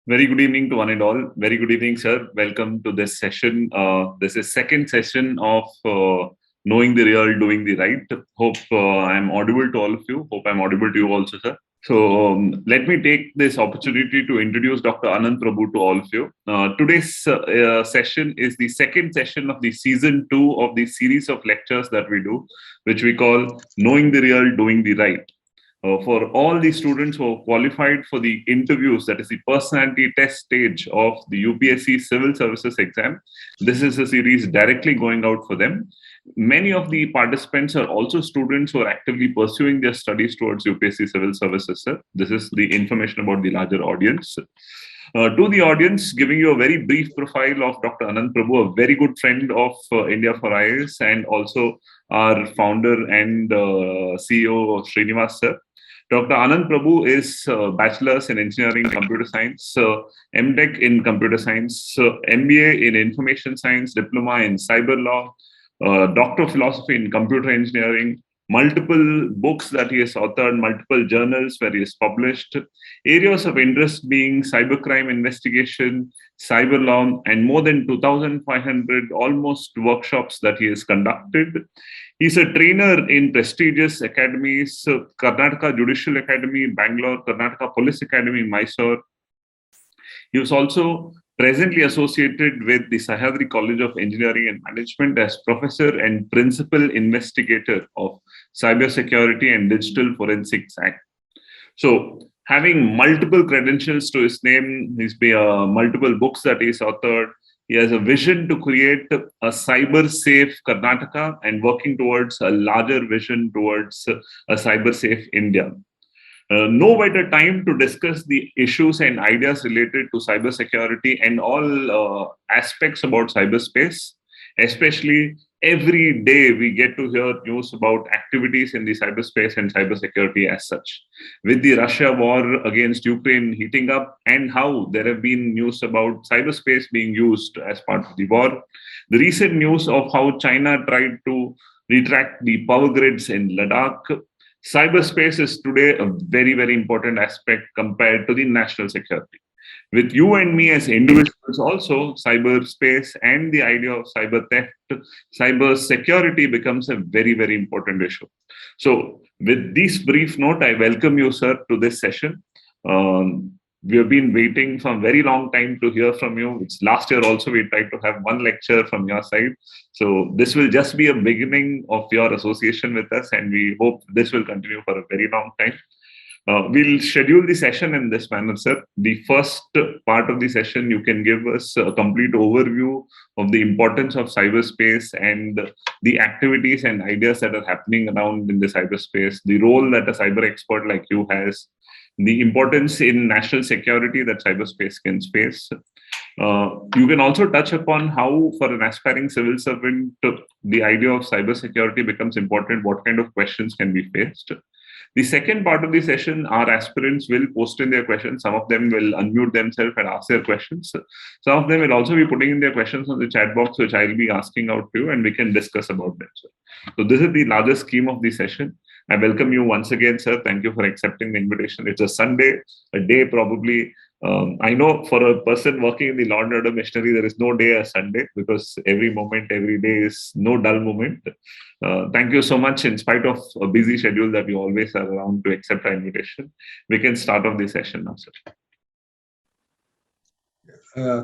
Very good evening to one and all. Very good evening, sir. Welcome to this session. This is second session of Knowing the Real, Doing the Right. Hope I'm audible to all of you. Hope I'm audible to you also, sir. So let me take this opportunity to introduce Dr. Anand Prabhu to all of you. Today's session is the second session of the season 2 of the series of lectures that we do, which we call Knowing the Real, Doing the Right. For all the students who are qualified for the interviews, that is the personality test stage of the UPSC Civil Services exam, this is a series directly going out for them. Many of the participants are also students who are actively pursuing their studies towards UPSC Civil Services, sir. This is the information about the larger audience. To the audience, giving you a very brief profile of Dr. Anand Prabhu, a very good friend of India for IAS and also our founder and CEO, Srinivas, sir. Dr. Anand Prabhu is Bachelor's in Engineering Computer Science, MTech in Computer Science, MBA in Information Science, Diploma in Cyber Law, Doctor of Philosophy in Computer Engineering, multiple books that he has authored, multiple journals where he has published, areas of interest being cybercrime investigation, cyber law, and more than 2,500 almost workshops that he has conducted. He's a trainer in prestigious academies, Karnataka Judicial Academy, Bangalore, Karnataka Police Academy, Mysore. He was also presently associated with the Sahyadri College of Engineering and Management as professor and principal investigator of Cybersecurity and Digital Forensics Act. So, having multiple credentials to his name, he's multiple books that he's authored. He has a vision to create a cyber safe Karnataka and working towards a larger vision towards a cyber safe India. No better time to discuss the issues and ideas related to cybersecurity and all aspects about cyberspace. Especially every day we get to hear news about activities in the cyberspace and cybersecurity as such. With the Russia war against Ukraine heating up and how there have been news about cyberspace being used as part of the war. The recent news of how China tried to retract the power grids in Ladakh. Cyberspace is today a very, very important aspect compared to the national security. With you and me as individuals, also, cyberspace and the idea of cyber theft, cyber security becomes a very, very important issue. So, with this brief note, I welcome you, sir, to this session. We have been waiting for a very long time to hear from you. It's last year also we tried to have one lecture from your side. So this will just be a beginning of your association with us, and we hope this will continue for a very long time. We'll schedule the session in this manner, sir. The first part of the session, you can give us a complete overview of the importance of cyberspace and the activities and ideas that are happening around in the cyberspace, the role that a cyber expert like you has, the importance in national security that cyberspace can space. You can also touch upon how, for an aspiring civil servant, the idea of cybersecurity becomes important, what kind of questions can be faced. The second part of the session, our aspirants will post in their questions. Some of them will unmute themselves and ask their questions. Some of them will also be putting in their questions on the chat box, which I'll be asking out to you, and we can discuss about them. So this is the larger scheme of the session. I welcome you once again, sir. Thank you for accepting the invitation. It's a Sunday, a day probably. I know for a person working in the law and order machinery, there is no day a Sunday because every moment, every day is no dull moment. Thank you so much. In spite of a busy schedule that you always are around to accept our invitation, we can start off the session now, sir.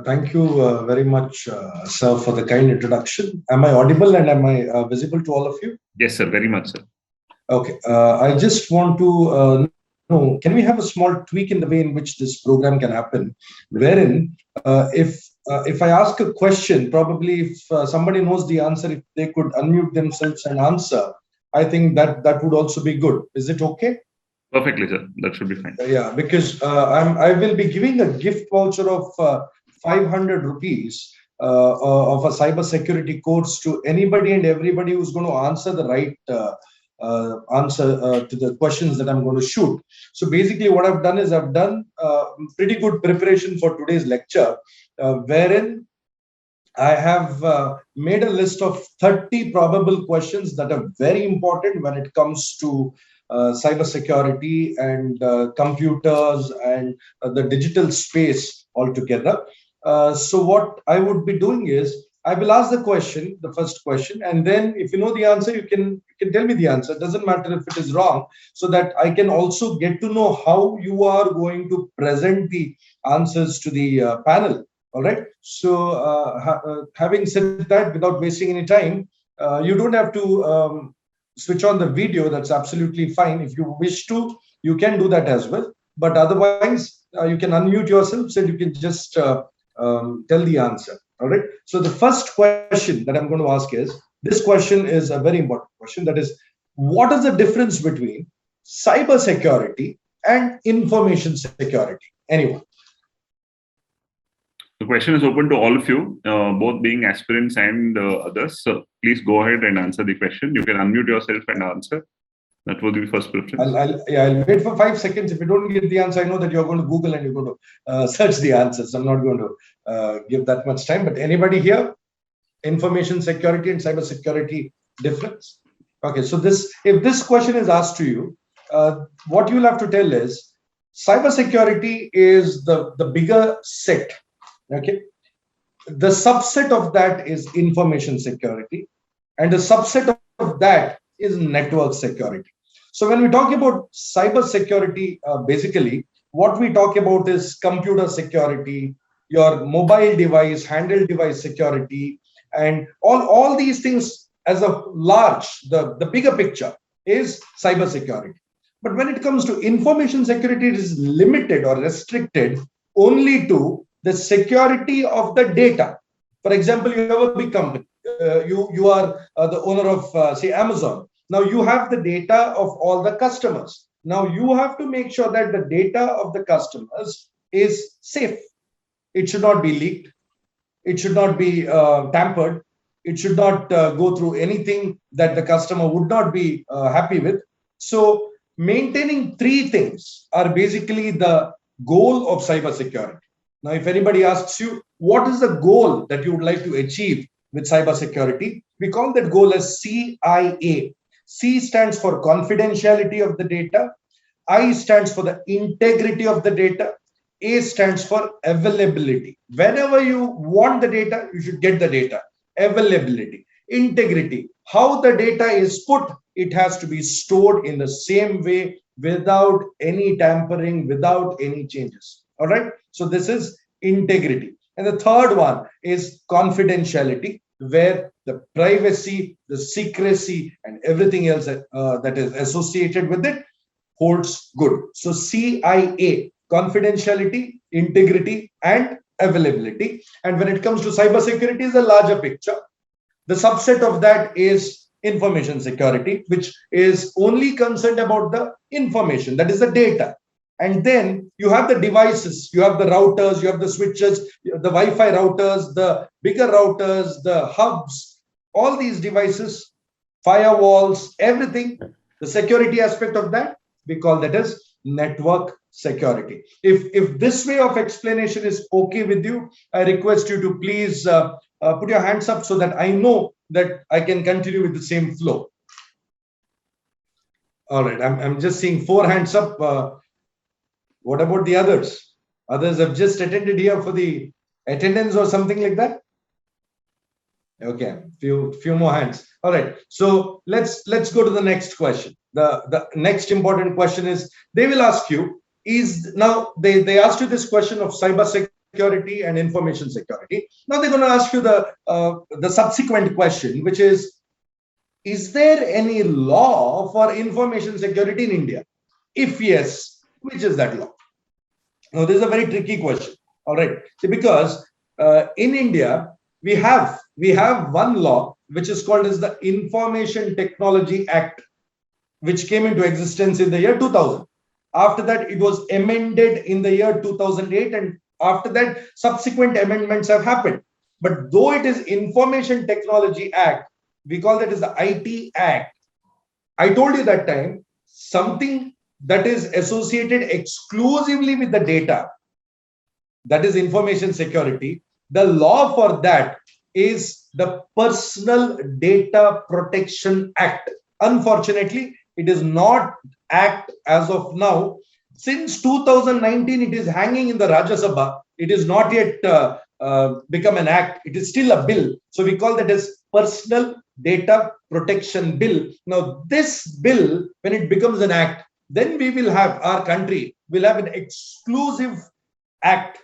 Thank you very much, sir, for the kind introduction. Am I audible and am I visible to all of you? Yes, sir. Very much, sir. Okay. I just want to know, can we have a small tweak in the way in which this program can happen? Wherein, if I ask a question, probably if somebody knows the answer, if they could unmute themselves and answer, I think that would also be good. Is it okay? Perfectly, sir. That should be fine. Yeah, because I will be giving a gift voucher of 500 rupees of a cyber security course to anybody and everybody who's going to answer the right answer to the questions that I'm going to shoot. So basically what I've done is I've done pretty good preparation for today's lecture, wherein I have made a list of 30 probable questions that are very important when it comes to cybersecurity and computers and the digital space altogether. So what I would be doing is I will ask the question, the first question, and then if you know the answer, you can tell me the answer. It doesn't matter if it is wrong, so that I can also get to know how you are going to present the answers to the panel. All right. So having said that, without wasting any time, you don't have to switch on the video. That's absolutely fine. If you wish to, you can do that as well. But otherwise, you can unmute yourselves and you can just tell the answer. All right. So the first question that I'm going to ask is, this question is a very important question. That is, what is the difference between cyber security and information security? Anyone? The question is open to all of you, both being aspirants and others. So please go ahead and answer the question. You can unmute yourself and answer. That would be first preference. I'll wait for 5 seconds. If you don't get the answer, I know that you're going to Google and you're going to search the answers. I'm not going to give that much time. But anybody here? Information security and cyber security difference? Okay, so if this question is asked to you, what you'll have to tell is cyber security is the bigger set. Okay, the subset of that is information security, and the subset of that is network security. So when we talk about cyber security, basically what we talk about is computer security, your mobile device, handheld device security, and all these things as a large, the bigger picture is cyber security. But when it comes to information security, it is limited or restricted only to the security of the data. For example, you have a big company. You are the owner of, say, Amazon. Now you have the data of all the customers. Now you have to make sure that the data of the customers is safe. It should not be leaked. It should not be tampered. It should not go through anything that the customer would not be happy with. So maintaining three things are basically the goal of cybersecurity. Now, if anybody asks you, what is the goal that you would like to achieve with cybersecurity? We call that goal as CIA. C stands for confidentiality of the data. I stands for the integrity of the data. A stands for availability. Whenever you want the data, you should get the data. Availability, integrity, how the data is put, it has to be stored in the same way without any tampering, without any changes. All right. So this is integrity. And the third one is confidentiality, where the privacy, the secrecy, and everything else that is associated with it holds good. So CIA, confidentiality, integrity, and availability. And when it comes to cybersecurity, is a larger picture. The subset of that is information security, which is only concerned about the information, that is the data. And then you have the devices, you have the routers, you have the switches, the Wi-Fi routers, the bigger routers, the hubs, all these devices, firewalls, everything, the security aspect of that, we call that as network security. If this way of explanation is okay with you, I request you to please put your hands up so that I know that I can continue with the same flow. All right, I'm just seeing 4 hands up. What about the others? Others have just attended here for the attendance or something like that. Okay, few more hands. All right, so let's go to the next question. The next important question is, they will ask you, now they asked you this question of cyber security and information security. Now they're going to ask you the subsequent question, which is there any law for information security in India? If yes, which is that law? Now this is a very tricky question. All right, see, because in India we have one law which is called as the Information Technology Act, which came into existence in the year 2000. After that, it was amended in the year 2008, and after that, subsequent amendments have happened. But though it is Information Technology Act, we call that as the IT Act. I told you that time, something that is associated exclusively with the data, that is information security. The law for that is the Personal Data Protection Act. Unfortunately, it is not act as of now. Since 2019, it is hanging in the Rajya Sabha. It is not yet become an act. It is still a bill. So we call that as Personal Data Protection Bill. Now, this bill, when it becomes an act, then we will have, our country will have an exclusive act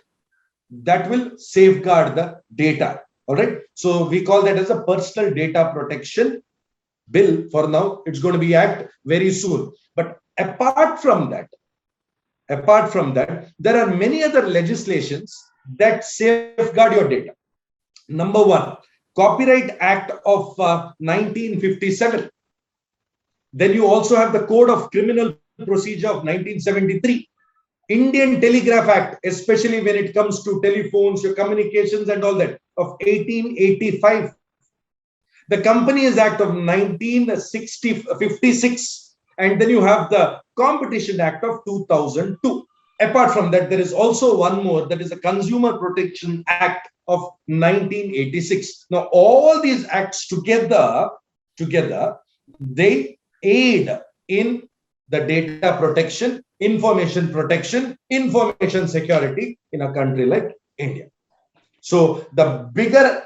that will safeguard the data. All right. So we call that as a Personal Data Protection Bill. For now, it's going to be act very soon. But apart from that, there are many other legislations that safeguard your data. Number one, Copyright Act of 1957. Then you also have the Code of Criminal Procedure of 1973. Indian Telegraph Act, especially when it comes to telephones, your communications and all that, of 1885. The Companies Act of 1956. And then you have the Competition Act of 2002. Apart from that, there is also one more, that is the Consumer Protection Act of 1986. Now, all these acts together, they aid in the data protection, information security in a country like India. So the bigger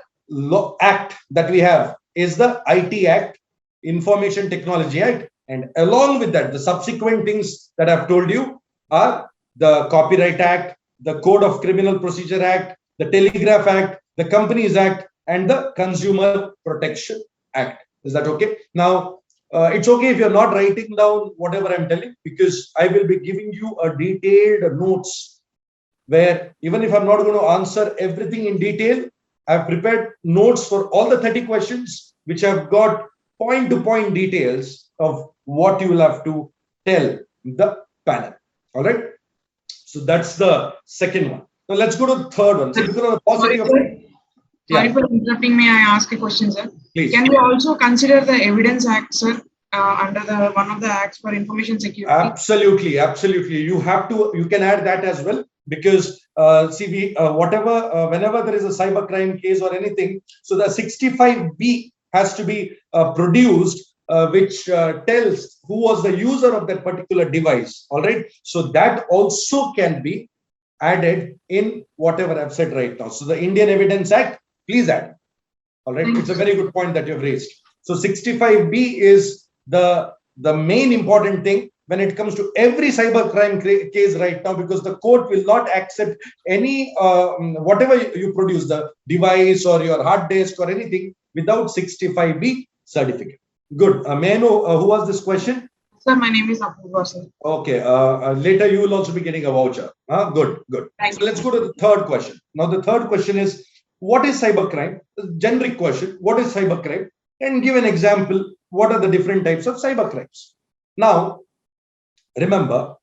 act that we have is the IT Act, Information Technology Act. And along with that, the subsequent things that I've told you are the Copyright Act, the Code of Criminal Procedure Act, the Telegraph Act, the Companies Act, and the Consumer Protection Act. Is that okay? Now, it's okay if you're not writing down whatever I'm telling, because I will be giving you a detailed notes where even if I'm not going to answer everything in detail, I've prepared notes for all the 30 questions, which have got point-to-point details of what you will have to tell the panel. All right. So that's the second one. Now let's go to the third one. So we're going to Sorry for interrupting. May I ask a question, sir? Please. Can we also consider the Evidence Act, sir, under the one of the acts for information security? Absolutely. You can add that as well, because whenever there is a cybercrime case or anything, so the 65B has to be produced, which tells who was the user of that particular device. All right. So that also can be added in whatever I've said right now. So the Indian Evidence Act, please add. All right. It's a very good point that you've raised. So 65B is the main important thing when it comes to every cybercrime case right now, because the court will not accept any whatever you produce, the device or your hard disk or anything, without 65B certificate. Good. May I know who was this question? Sir, my name is Apurva, sir. Okay. Later you will also be getting a voucher. Good. So let's go to the third question. Now the third question is, what is cybercrime? Generic question. What is cybercrime? And give an example. What are the different types of cybercrimes? Now, remember,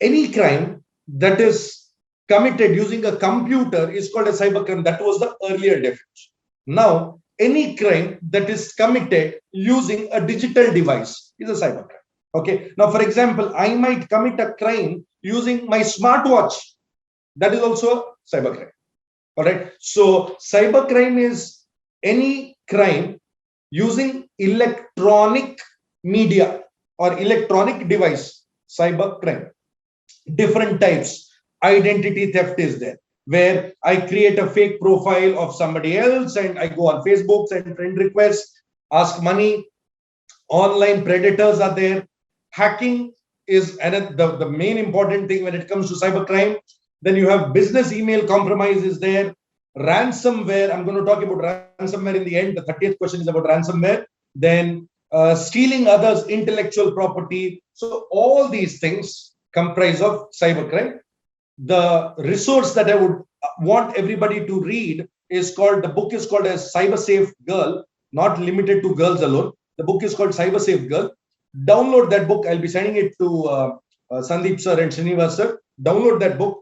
any crime that is committed using a computer is called a cybercrime. That was the earlier definition. Now, any crime that is committed using a digital device is a cybercrime. Okay. Now, for example, I might commit a crime using my smartwatch. That is also a cybercrime. All right. So, cybercrime is any crime using electronic media or electronic device. Cybercrime. Different types. Identity theft is there, where I create a fake profile of somebody else and I go on Facebook, send friend requests, ask money. Online predators are there. Hacking is the main important thing when it comes to cybercrime. Then you have business email compromise is there. Ransomware, I'm going to talk about ransomware in the end. The 30th question is about ransomware. Then stealing others' intellectual property. So all these things comprise of cybercrime. The resource that I would want everybody to read is called, the book is called as Cyber Safe Girl, not limited to girls alone. The book is called Cyber Safe Girl. Download that book. I'll be sending it to Sandeep sir and Srinivas sir. Download that book.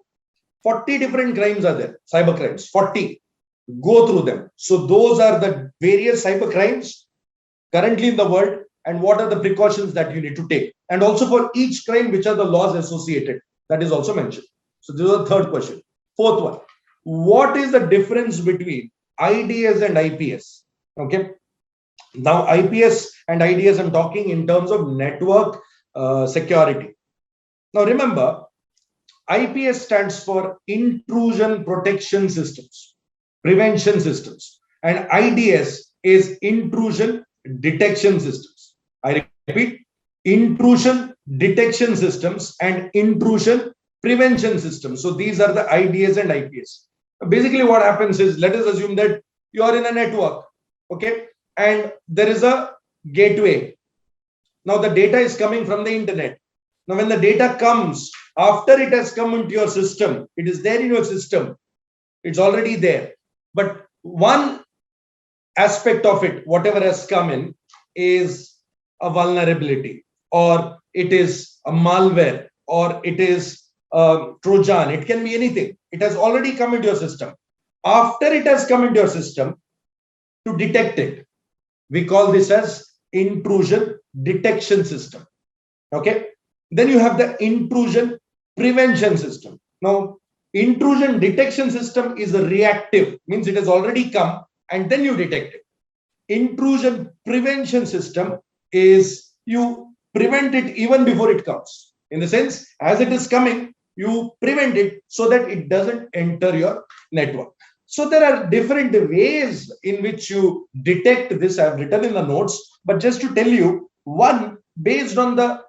40 different crimes are there, cyber crimes, 40. Go through them. So those are the various cyber crimes currently in the world, and what are the precautions that you need to take. And also for each crime, which are the laws associated. That is also mentioned. So this is the third question. Fourth one. What is the difference between IDS and IPS? Okay. Now IPS and IDS, I'm talking in terms of network security. Now remember, IPS stands for Intrusion Protection Systems, Prevention Systems, and IDS is Intrusion Detection Systems. I repeat, Intrusion Detection Systems and Intrusion Prevention Systems. So these are the IDS and IPS. Basically what happens is, let us assume that you are in a network, okay, and there is a gateway. Now the data is coming from the internet. Now when the data comes, after it has come into your system, it is there in your system, it's already there. But one aspect of it, whatever has come in, is a vulnerability, or it is a malware, or it is a Trojan. It can be anything. It has already come into your system. After it has come into your system, to detect it, we call this as intrusion detection system. Okay. Then you have the intrusion prevention system. Now, intrusion detection system is a reactive, means it has already come and then you detect it. Intrusion prevention system is you prevent it even before it comes. In the sense, as it is coming, you prevent it so that it doesn't enter your network. So there are different ways in which you detect this. I've written in the notes, but just to tell you, one, based on the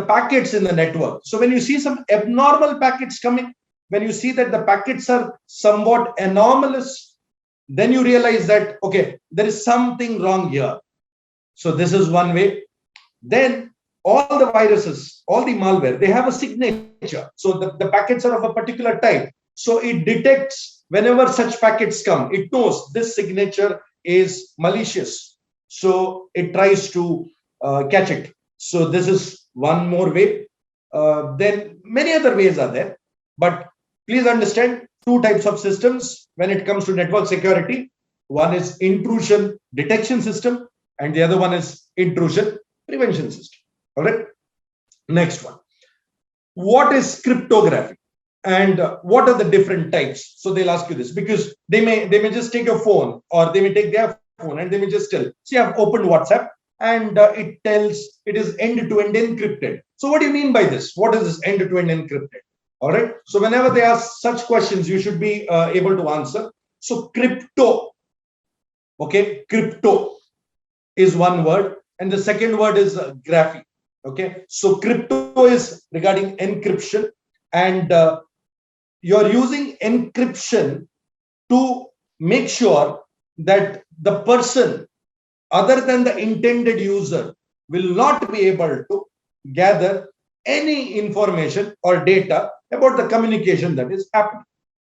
packets in the network. So when you see some abnormal packets coming, when you see that the packets are somewhat anomalous, then you realize that, okay, there is something wrong here. So this is one way. Then all the viruses, all the malware, they have a signature. So the packets are of a particular type. So it detects whenever such packets come, it knows this signature is malicious. So it tries to catch it. So this is one more way. Then many other ways are there. But please understand, two types of systems when it comes to network security. One is intrusion detection system, and the other one is intrusion prevention system. All right. Next one. What is cryptography? And what are the different types? So they'll ask you this, because they may just take your phone, or they may take their phone and they may just tell, see, I've opened WhatsApp and it tells it is end-to-end encrypted. So what do you mean by this? What is this end-to-end encrypted? All right. So whenever they ask such questions, you should be able to answer. So crypto, okay, crypto is one word, and the second word is graphy. Okay. So crypto is regarding encryption, and you're using encryption to make sure that the person other than the intended user will not be able to gather any information or data about the communication that is happening.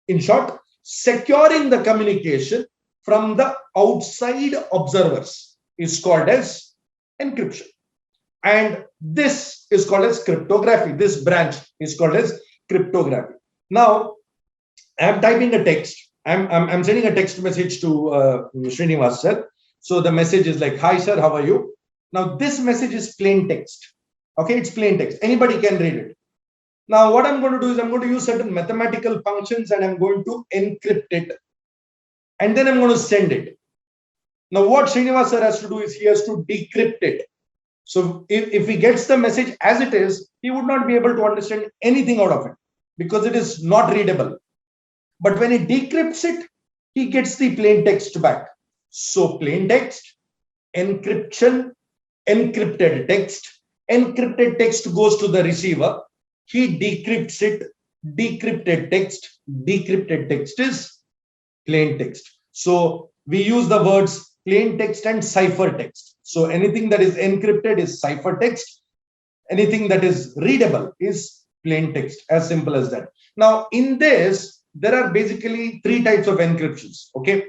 In short, securing the communication from the outside observers is called as encryption. And this is called as cryptography. This branch is called as cryptography. Now, I'm typing a text. I'm sending a text message to Srinivas sir. So the message is like, hi sir, how are you? Now this message is plain text. Okay, it's plain text. Anybody can read it. Now what I'm going to do is I'm going to use certain mathematical functions and I'm going to encrypt it. And then I'm going to send it. Now what Srinivas sir has to do is he has to decrypt it. So if he gets the message as it is, he would not be able to understand anything out of it because it is not readable. But when he decrypts it, he gets the plain text back. So plain text, encryption, encrypted text goes to the receiver. He decrypts it, decrypted text is plain text. So we use the words plain text and ciphertext. So anything that is encrypted is ciphertext. Anything that is readable is plain text, as simple as that. Now in this, there are basically three types of encryptions. Okay.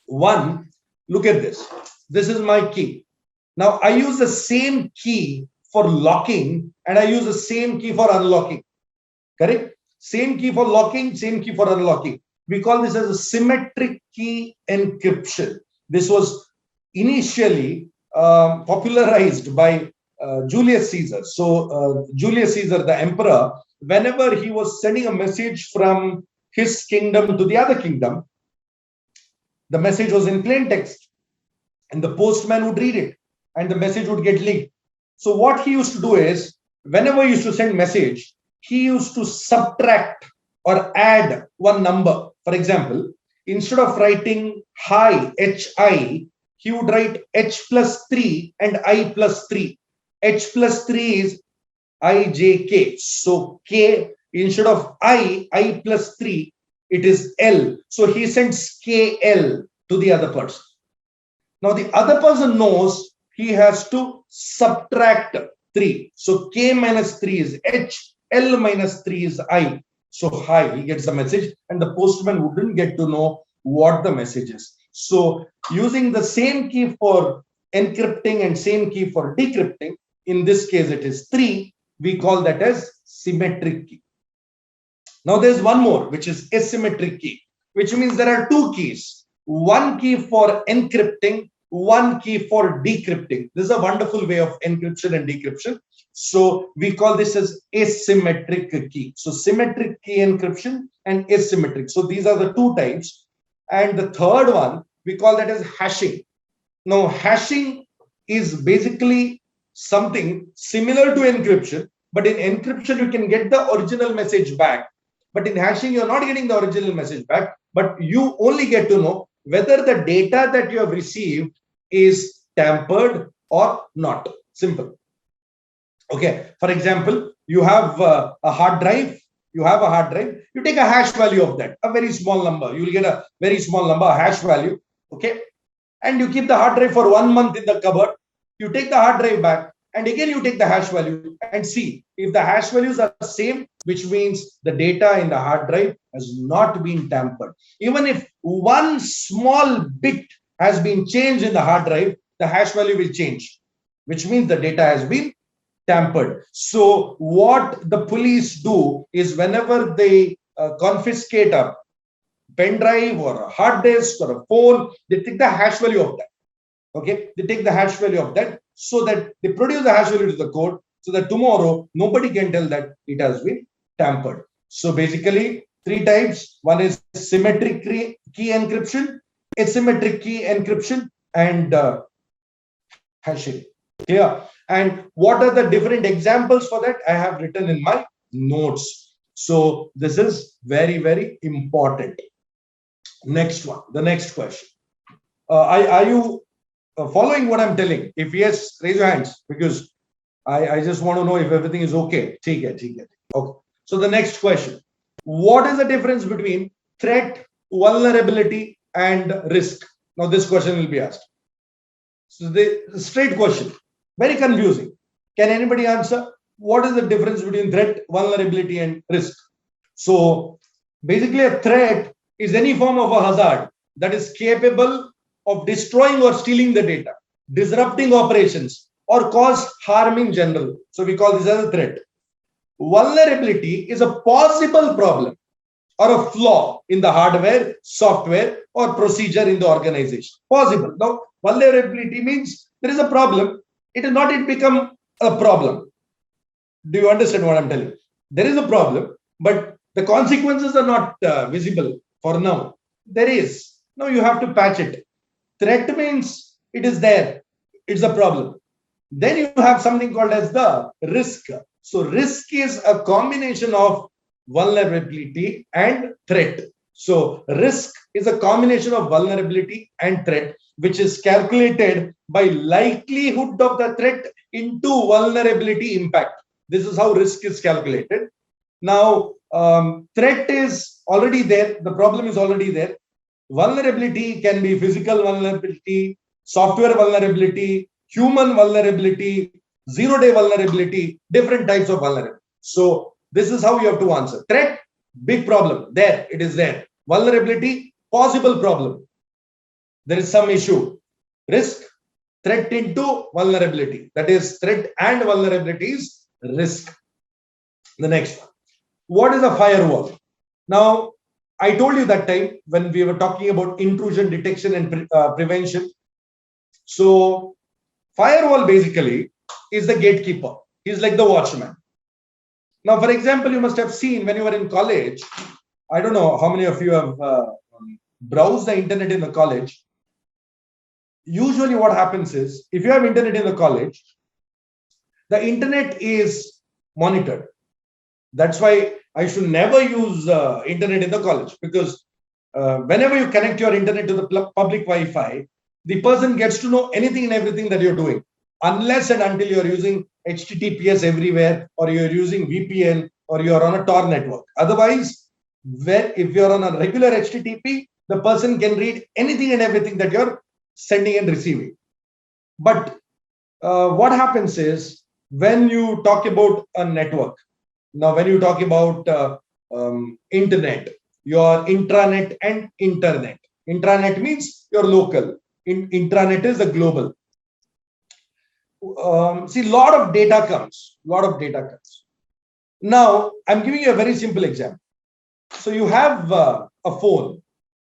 One, look at this. This is my key. Now I use the same key for locking and I use the same key for unlocking. Correct? Same key for locking, same key for unlocking. We call this as a symmetric key encryption. This was initially popularized by Julius Caesar. So Julius Caesar, the emperor, whenever he was sending a message from his kingdom to the other kingdom, the message was in plain text and the postman would read it and the message would get leaked. So what he used to do is whenever he used to send message, he used to subtract or add one number. For example, instead of writing hi, hi, he would write h plus 3 and I plus 3. H plus 3 is ijk. So k, instead of I plus 3, it is L. So he sends KL to the other person. Now the other person knows he has to subtract 3. So k minus 3 is H, L minus 3 is I. So hi, he gets the message, and the postman wouldn't get to know what the message is. So using the same key for encrypting and same key for decrypting, in this case it is 3, we call that as symmetric key. Now there's one more, which is asymmetric key, which means there are two keys. One key for encrypting, one key for decrypting. This is a wonderful way of encryption and decryption. So we call this as asymmetric key. So symmetric key encryption and asymmetric. So these are the two types. And the third one, we call that as hashing. Now hashing is basically something similar to encryption, but in encryption you can get the original message back. But in hashing, you're not getting the original message back, but you only get to know whether the data that you have received is tampered or not. Simple. Okay. For example, you have a hard drive. You have a hard drive. You take a hash value of that, a very small number. You will get a very small number, a hash value. Okay. And you keep the hard drive for 1 month in the cupboard. You take the hard drive back, and again you take the hash value and see if the hash values are the same, which means the data in the hard drive has not been tampered. Even if one small bit has been changed in the hard drive, the hash value will change, which means the data has been tampered. So what the police do is whenever they confiscate a pen drive or a hard disk or a phone, they take the hash value of that. Okay, they take the hash value of that, so that they produce the hash value to the code, so that tomorrow nobody can tell that it has been tampered. So basically, three types. One is symmetric key encryption, asymmetric key encryption, and hashing. Yeah. And what are the different examples for that? I have written in my notes. So this is very, very important. Next one, the next question. Are you following what I'm telling? If yes, raise your hands, because I just want to know if everything is okay. Okay. So the next question. What is the difference between threat, vulnerability, and risk? Now this question will be asked. So the straight question, very confusing. Can anybody answer? What is the difference between threat, vulnerability, and risk? So basically a threat is any form of a hazard that is capable of destroying or stealing the data, disrupting operations, or cause harm in general. So we call this as a threat. Vulnerability is a possible problem or a flaw in the hardware, software, or procedure in the organization. Possible. Now, vulnerability means there is a problem. It has not yet become a problem. Do you understand what I'm telling? There is a problem, but the consequences are not visible for now. There is. Now you have to patch it. Threat means it is there. It's a problem. Then you have something called as the risk. So risk is a combination of vulnerability and threat. So risk is a combination of vulnerability and threat, which is calculated by likelihood of the threat into vulnerability impact. This is how risk is calculated. Now, threat is already there. The problem is already there. Vulnerability can be physical vulnerability, software vulnerability, human vulnerability, zero-day vulnerability, different types of vulnerability. So this is how you have to answer. Threat, big problem. There, it is there. Vulnerability, possible problem. There is some issue. Risk, threat into vulnerability. That is, threat and vulnerability is risk. The next one. What is a firewall? Now, I told you that time when we were talking about intrusion detection and prevention. So firewall basically is the gatekeeper. He's like the watchman. Now, for example, you must have seen when you were in college, I don't know how many of you have browsed the internet in the college. Usually what happens is, if you have internet in the college, the internet is monitored. That's why I should never use internet in the college, because whenever you connect your internet to the public Wi-Fi, the person gets to know anything and everything that you're doing, unless and until you're using HTTPS everywhere, or you're using VPN, or you're on a Tor network. Otherwise, if you're on a regular HTTP, the person can read anything and everything that you're sending and receiving. But what happens is, when you talk about a network, now when you talk about internet, your intranet and internet. Intranet means your local. Intranet is the global. See, lot of data comes. Now, I'm giving you a very simple example. So you have a phone.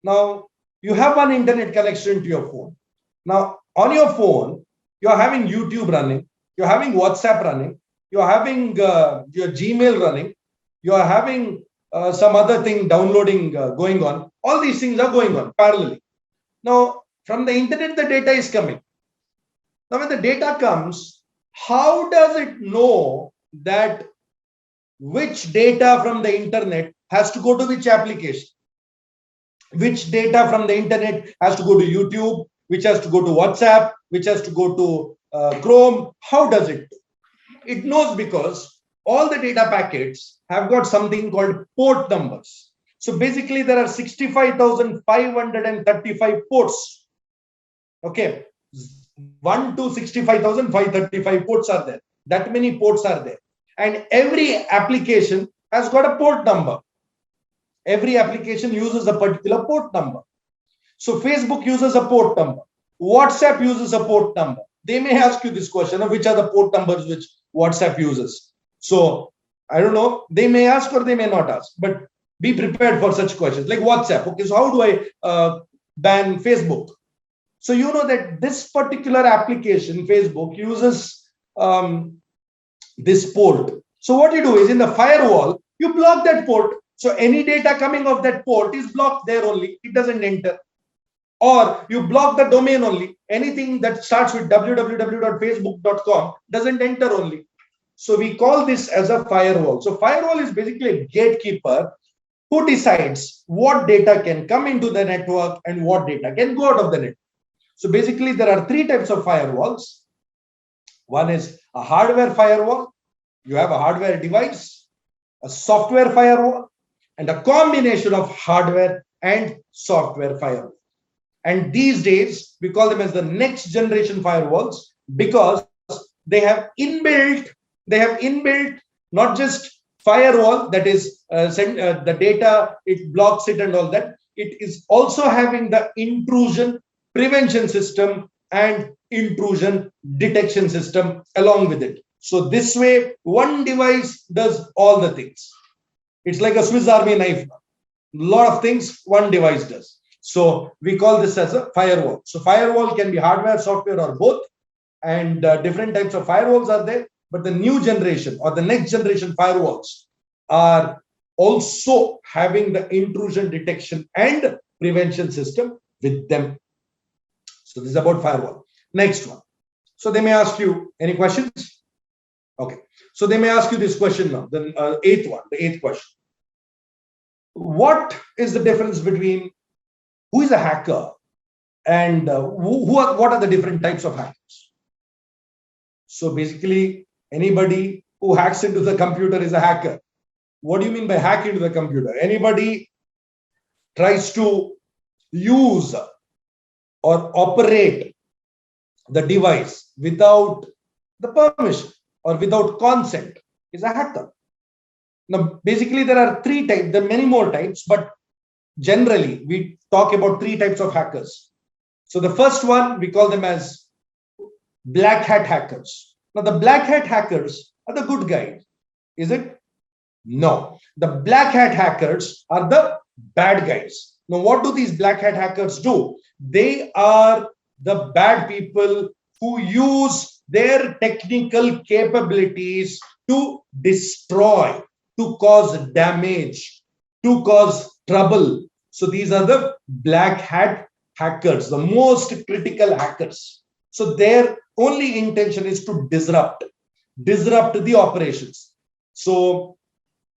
Now, you have one internet connection to your phone. Now, on your phone, you're having YouTube running, you're having WhatsApp running, you're having your Gmail running, you're having some other thing downloading going on. All these things are going on parallelly. Now, from the internet, the data is coming. Now, when the data comes, how does it know that which data from the internet has to go to which application? Which data from the internet has to go to YouTube, which has to go to WhatsApp, which has to go to Chrome? How does it do? It knows, because all the data packets have got something called port numbers. So basically, there are 65,535 ports. Okay, 1 to 65,535 ports are there. That many ports are there. And every application has got a port number. Every application uses a particular port number. So Facebook uses a port number. WhatsApp uses a port number. They may ask you this question of which are the port numbers which WhatsApp uses. So I don't know, they may ask or they may not ask, but be prepared for such questions like WhatsApp. Okay, so how do I ban Facebook? So you know that this particular application, Facebook, uses this port. So what you do is, in the firewall, you block that port. So any data coming off that port is blocked there only. It doesn't enter. Or you block the domain only. Anything that starts with www.facebook.com doesn't enter only. So we call this as a firewall. So firewall is basically a gatekeeper who decides what data can come into the network and what data can go out of the network. So basically, there are three types of firewalls. One is a hardware firewall. You have a hardware device, a software firewall, and a combination of hardware and software firewall. And these days, we call them as the next generation firewalls, because they have inbuilt not just firewall, that is the data, it blocks it and all that. It is also having the intrusion prevention system and intrusion detection system along with it. So this way, one device does all the things. It's like a Swiss Army knife. A lot of things one device does. So we call this as a firewall. So firewall can be hardware, software, or both. And different types of firewalls are there. But the new generation or the next generation firewalls are also having the intrusion detection and prevention system with them. So this is about firewall. Next one. So they may ask you any questions? Okay. So they may ask you this question now, the eighth question. What is the difference between who is a hacker and what are the different types of hackers? So basically, anybody who hacks into the computer is a hacker. What do you mean by hack into the computer? Anybody tries to use or operate the device without the permission or without consent is a hacker. Now, basically, there are three types. There are many more types, but generally, we talk about three types of hackers. So the first one, we call them as black hat hackers. Now, the black hat hackers are the good guys. Is it? No. The black hat hackers are the bad guys. Now, what do these black hat hackers do? They are the bad people who use their technical capabilities to destroy, to cause damage, to cause trouble. So these are the black hat hackers, the most critical hackers. So their only intention is to disrupt the operations. So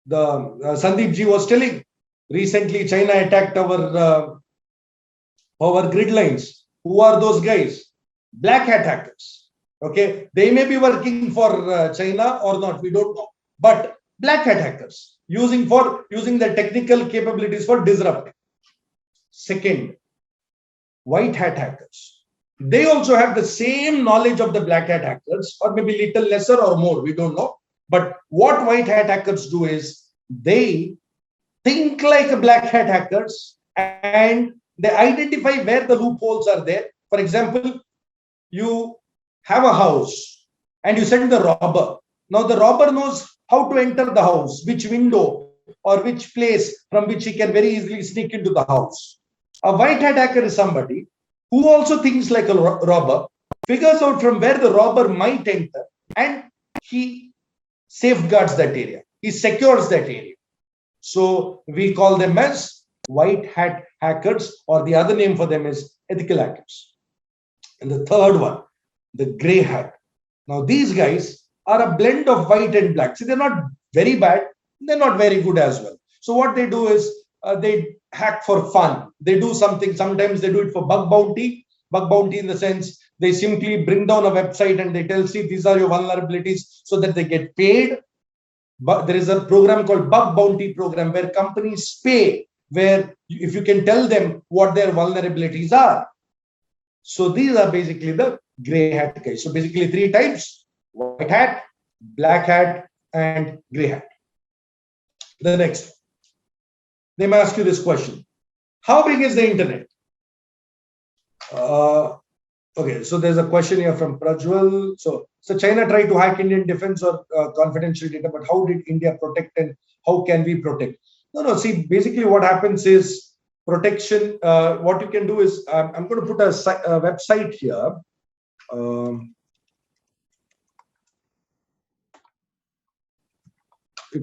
the Sandeep ji was telling, recently China attacked our grid lines. Who are those guys? Black hat hackers. Okay, they may be working for China or not, we don't know. But black hat hackers using their technical capabilities for disrupting. Second, white hat hackers. They also have the same knowledge of the black hat hackers, or maybe little lesser or more, we don't know. But what white hat hackers do is they think like black hat hackers and they identify where the loopholes are there. For example, you have a house and you send the robber. Now the robber knows how to enter the house, which window or which place from which he can very easily sneak into the house. A white hat hacker is somebody who also thinks like a robber, figures out from where the robber might enter, and he safeguards that area. He secures that area. So we call them as white hat hackers, or the other name for them is ethical hackers. And the third one, the gray hat. Now these guys are a blend of white and black. See, they're not very bad, they're not very good as well. So what they do is they hack for fun. They do something, sometimes they do it for bug bounty. Bug bounty in the sense they simply bring down a website and they tell, see, these are your vulnerabilities, so that they get paid. But there is a program called bug bounty program where companies pay, where if you can tell them what their vulnerabilities are. So these are basically the gray hat guys. So basically three types: white hat, black hat, and gray hat. The next, they may ask you this question: how big is the internet? Okay, so there's a question here from Prajwal. So China tried to hack Indian defense or confidential data, but how did India protect and how can we protect? No, see, basically what happens is protection. What you can do is, I'm going to put a website here. You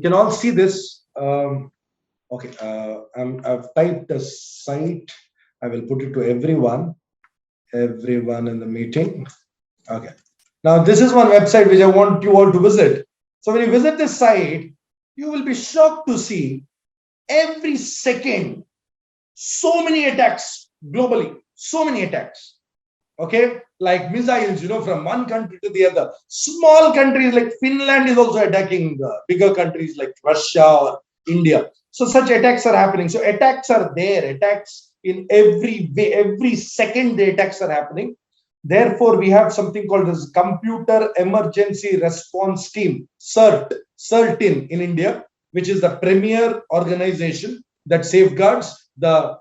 can all see this. Okay, I've typed a site. I will put it to everyone in the meeting. Okay. Now this is one website which I want you all to visit. So when you visit this site, you will be shocked to see every second so many attacks globally, so many attacks. Okay, like missiles, from one country to the other. Small countries like Finland is also attacking bigger countries like Russia or India. So such attacks are happening. So attacks are there. Attacks in every way, every second the attacks are happening. Therefore, we have something called as Computer Emergency Response Team, CERT-in India, which is the premier organization that safeguards the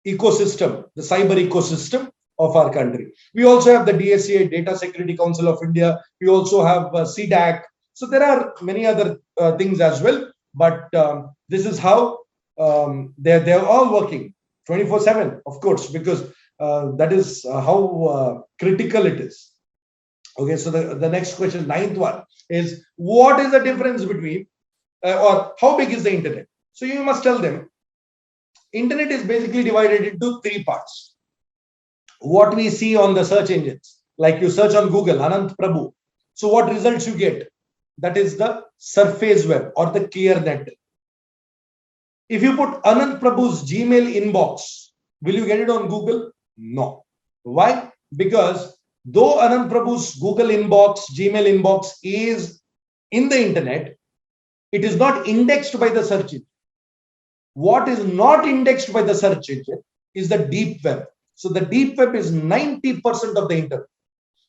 ecosystem, the cyber ecosystem of our country. We also have the DSCA, Data Security Council of India. We also have CDAC. So there are many other things as well. But this is how they're all working 24/7, of course, because that is how critical it is. Okay, so the next question, ninth one, is what is the difference between or how big is the internet? So you must tell them internet is basically divided into three parts. What we see on the search engines, like you search on Google, Anant Prabhu. So what results you get? That is the surface web or the clear net. If you put Anant Prabhu's Gmail inbox, will you get it on Google? No. Why? Because though Anant Prabhu's Google inbox, Gmail inbox is in the internet, it is not indexed by the search engine. What is not indexed by the search engine is the deep web. So the deep web is 90% of the internet.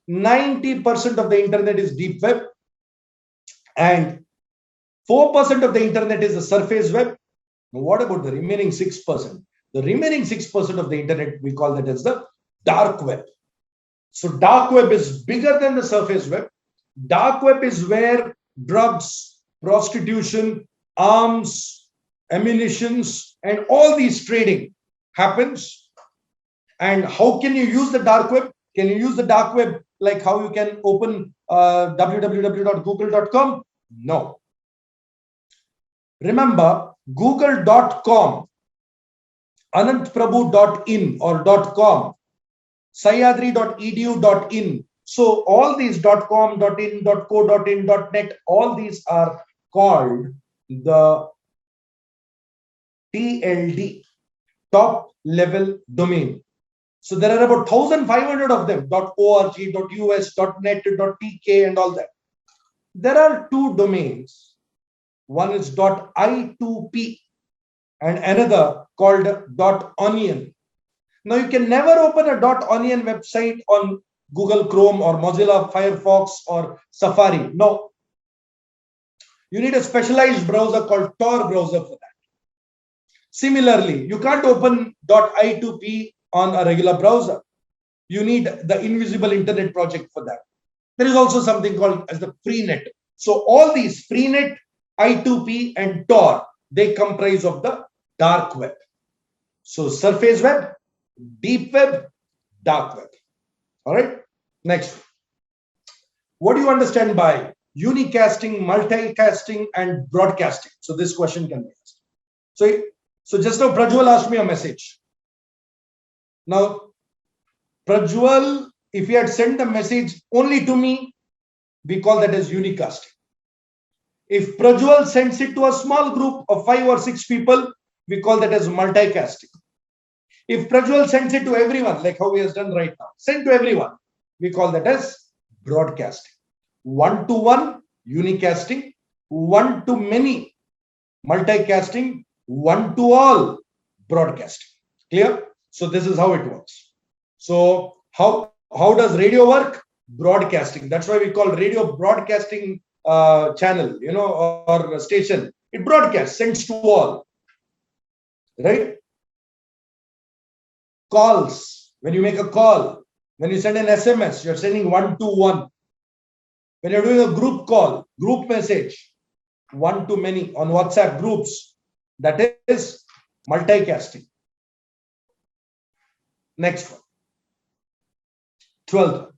90% of the internet is deep web. And 4% of the internet is the surface web. Now, what about the remaining 6%? The remaining 6% of the internet, we call that as the dark web. So dark web is bigger than the surface web. Dark web is where drugs, prostitution, arms, ammunitions, and all these trading happens. And how can you use the dark web? Can you use the dark web like how you can open www.google.com? No. Remember, google.com, anantprabhu.in or .com, sayadri.edu.in. So all these .com, .in, .co, .in, .net, all these are called the TLD, top level domain. So there are about 1,500 of them, .org, .us, .net, .tk and all that. There are two domains. One is .I2P and another called .onion. Now you can never open a .onion website on Google Chrome or Mozilla Firefox or Safari. No. You need a specialized browser called Tor browser for that. Similarly, you can't open .I2P on a regular browser. You need the Invisible Internet Project for that. There is also something called as the Freenet. So all these Freenet, I2P and Tor, they comprise of the dark web. So surface web, deep web, dark web. All right. Next. What do you understand by unicasting, multicasting, and broadcasting? So this question can be asked. So just now Prajwal asked me a message. Now, Prajwal, if he had sent the message only to me, we call that as unicasting. If Prajwal sends it to a small group of 5 or 6 people, we call that as multicasting. If Prajwal sends it to everyone, like how he has done right now, send to everyone, we call that as broadcasting. One-to-one, unicasting. One-to-many, multicasting. One-to-all, broadcasting. Clear? So this is how it works. So how does radio work? Broadcasting. That's why we call radio broadcasting channel, or station. It broadcasts, sends to all. Right? Calls. When you make a call, when you send an SMS, you're sending one-to-one. When you're doing a group call, group message, one-to-many on WhatsApp groups, that is multicasting. Next one. 12th.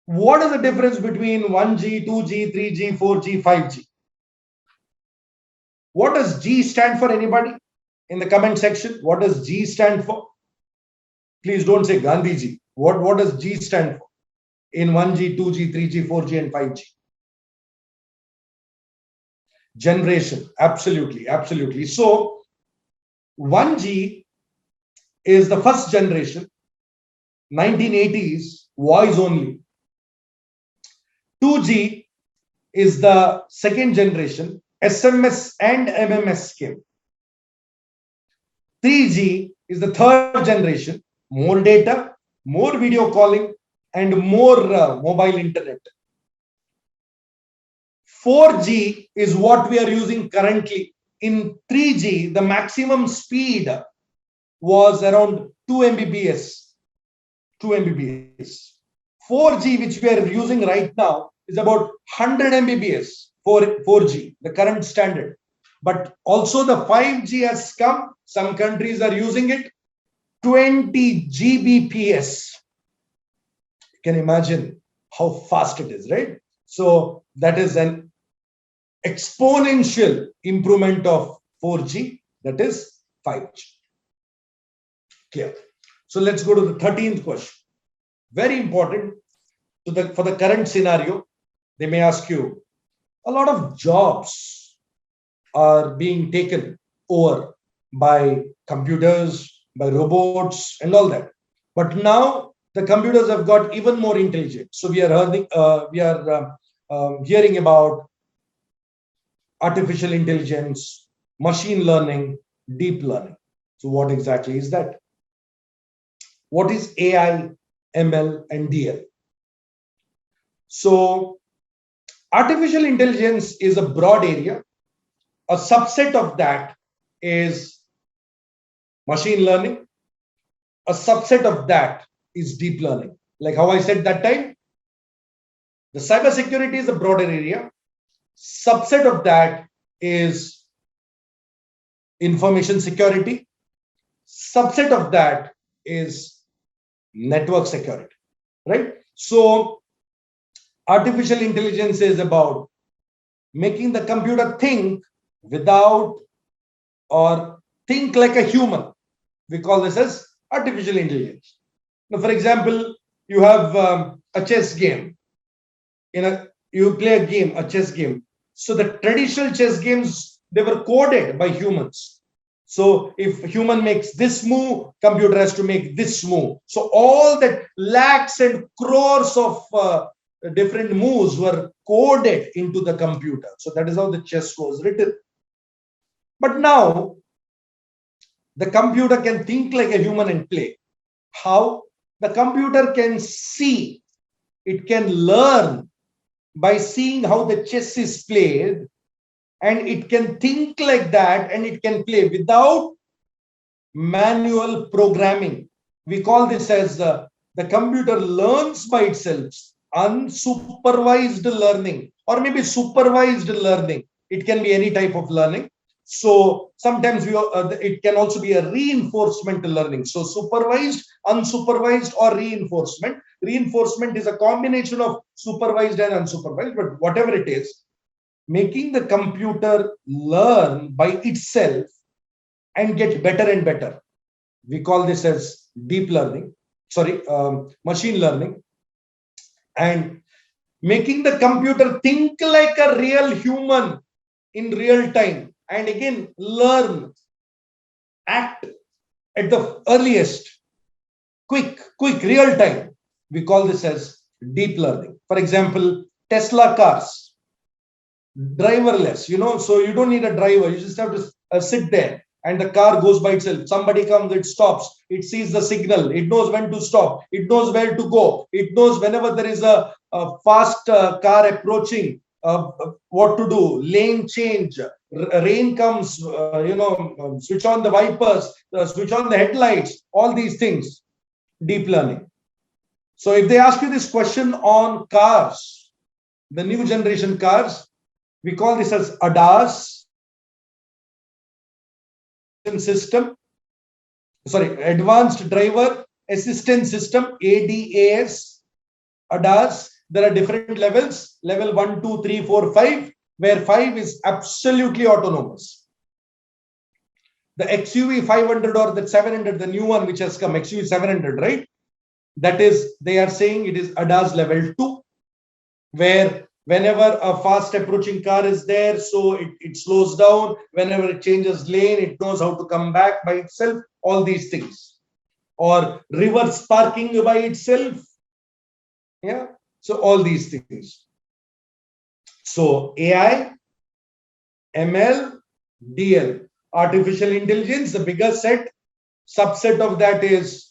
What is the difference between 1G, 2G, 3G, 4G, 5G? What does G stand for? Anybody in the comment section? What does G stand for? Please don't say Gandhiji. What does G stand for in 1G, 2G, 3G, 4G, and 5G? Generation. Absolutely, absolutely. So 1G is the first generation, 1980s, voice only. 2G is the second generation, SMS and MMS came. 3G is the third generation, more data, more video calling, and more mobile internet. 4G is what we are using currently. In 3G, the maximum speed was around 2 Mbps. 2 Mbps. 4G, which we are using right now, is about 100 Mbps for 4G, the current standard. But also the 5G has come. Some countries are using it. 20 Gbps. You can imagine how fast it is, right? So that is an exponential improvement of 4G, that is 5G. Clear. So let's go to the 13th question. Very important for the current scenario. They may ask you, a lot of jobs are being taken over by computers, by robots, and all that. But now the computers have got even more intelligent. So we are hearing about artificial intelligence, machine learning, deep learning. So what exactly is that? What is AI, ML, and DL? So artificial intelligence is a broad area. A subset of that is machine learning. A subset of that is deep learning. Like how I said that time, the cybersecurity is a broader area. Subset of that is information security. Subset of that is network security, right? So artificial intelligence is about making the computer think without or think like a human. We call this as artificial intelligence. Now, for example, you have a chess game. You play a game, a chess game. So the traditional chess games, they were coded by humans. So if human makes this move, computer has to make this move. So all that lakhs and crores of different moves were coded into the computer. So that is how the chess was written. But now the computer can think like a human and play. How? The computer can see, it can learn by seeing how the chess is played, and it can think like that, and it can play without manual programming. We call this as the computer learns by itself, unsupervised learning, or maybe supervised learning. It can be any type of learning. So sometimes it can also be a reinforcement learning. So supervised, unsupervised, or reinforcement. Reinforcement is a combination of supervised and unsupervised, but whatever it is, making the computer learn by itself and get better and better. We call this as deep learning, machine learning, and making the computer think like a real human in real time, and again learn, act at the earliest, quick, real time. We call this as deep learning. For example, Tesla cars, driverless, so you don't need a driver. You just have to sit there and the car goes by itself. Somebody comes, it stops, it sees the signal, it knows when to stop, it knows where to go, it knows whenever there is a fast car approaching, what to do, lane change, rain comes, switch on the wipers, switch on the headlights, all these things, deep learning. So if they ask you this question on cars, the new generation cars, we call this as ADAS system, advanced driver assistance system, ADAS, ADAS. There are different levels, level 1, 2, 3, 4, 5, where 5 is absolutely autonomous. The XUV 500 or the 700, the new one which has come, XUV 700, right? That is, they are saying it is ADAS level 2, where whenever a fast approaching car is there, so it slows down. Whenever it changes lane, it knows how to come back by itself, all these things. Or reverse parking by itself. Yeah. So all these things. So AI, ML, DL, artificial intelligence, the bigger set, subset of that is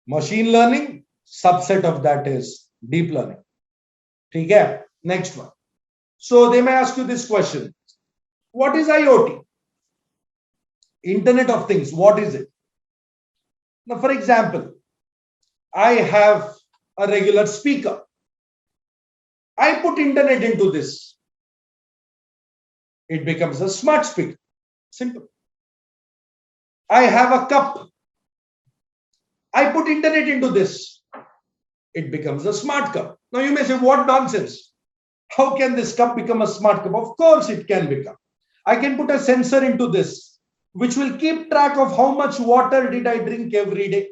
machine learning, subset of that is deep learning. Okay, next one. So they may ask you this question. What is IoT? Internet of Things, what is it? Now, for example, I have a regular speaker. I put internet into this. It becomes a smart speaker. Simple. I have a cup. I put internet into this. It becomes a smart cup. Now you may say, what nonsense? How can this cup become a smart cup? Of course it can become. I can put a sensor into this, which will keep track of how much water did I drink every day.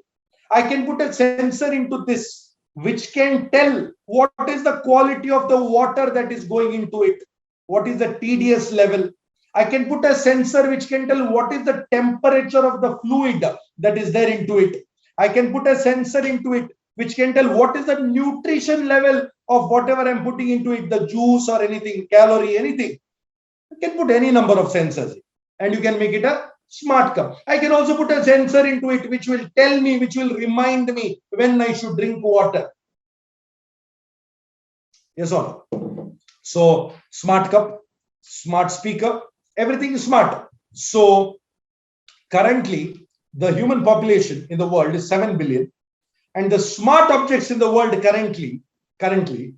I can put a sensor into this, which can tell what is the quality of the water that is going into it. What is the TDS level? I can put a sensor which can tell what is the temperature of the fluid that is there into it. I can put a sensor into it which can tell what is the nutrition level of whatever I'm putting into it, the juice or anything, calorie, anything. You can put any number of sensors and you can make it a smart cup. I can also put a sensor into it which will tell me, which will remind me when I should drink water. Yes or no? So smart cup, smart speaker, everything is smart. So currently the human population in the world is 7 billion. And the smart objects in the world currently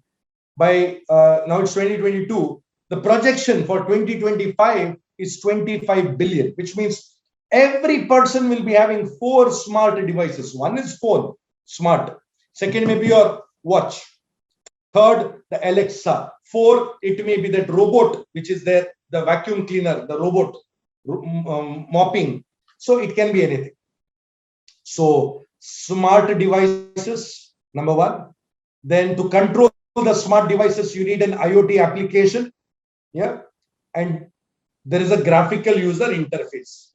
by now it's 2022, the projection for 2025 is 25 billion, which means every person will be having 4 smart devices. One is phone, smart. Second may be your watch. Third, the Alexa. 4, it may be that robot, which is there, the vacuum cleaner, the robot mopping. So it can be anything. So smart devices, number 1. Then to control the smart devices, you need an IoT application. Yeah. And there is a graphical user interface.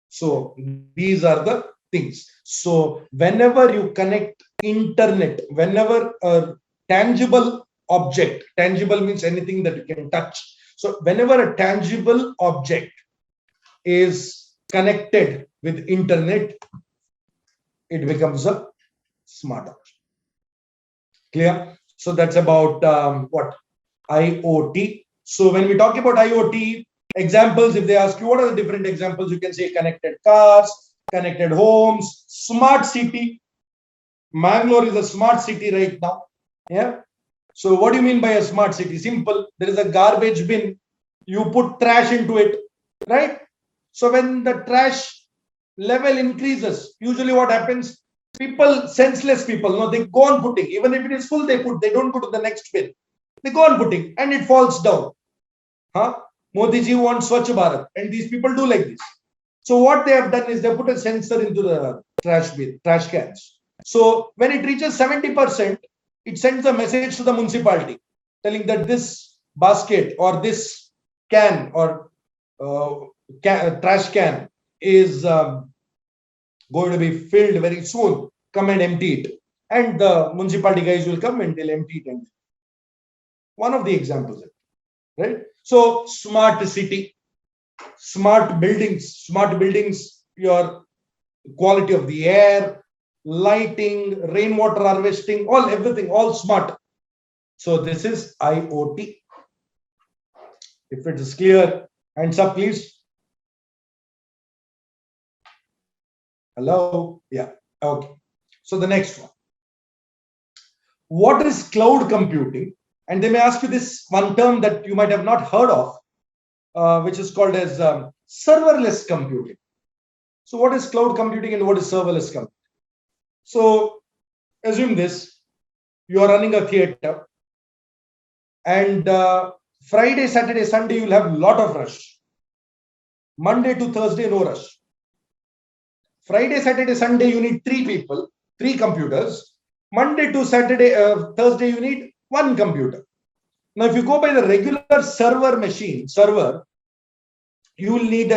So these are the things. So whenever you connect internet, whenever a tangible object, tangible means anything that you can touch. So whenever a tangible object is connected with internet, it becomes a smart object. Clear? So that's about what? IoT. So when we talk about IoT, examples, if they ask you what are the different examples, you can say connected cars, connected homes, smart city. Mangalore is a smart city right now. Yeah. So what do you mean by a smart city? Simple. There is a garbage bin. You put trash into it, right? So when the trash level increases, usually what happens? People, senseless people, no, they go on putting. Even if it is full, they put. They don't go to the next bin. They go on putting, and it falls down. Huh? Modi ji wants Swachh Bharat, and these people do like this. So what they have done is they put a sensor into the trash bin, trash cans. So when it reaches 70%, it sends a message to the municipality telling that this basket or this can or trash can is going to be filled very soon. Come and empty it. And the municipality guys will come and they'll empty it. One of the examples, right? So smart city, smart buildings, your quality of the air, lighting, rainwater harvesting, everything, all smart. So this is IoT. If it is clear, hands up, please. Hello? Yeah. Okay. So the next one. What is cloud computing? And they may ask you this one term that you might have not heard of, which is called as serverless computing. So what is cloud computing and what is serverless computing? So assume this, you are running a theater and Friday, Saturday, Sunday, you'll have a lot of rush. Monday to Thursday, no rush. Friday, Saturday, Sunday, you need 3 people, 3 computers. Monday to Saturday, Thursday, you need 1 computer. Now, if you go by the regular server, you will need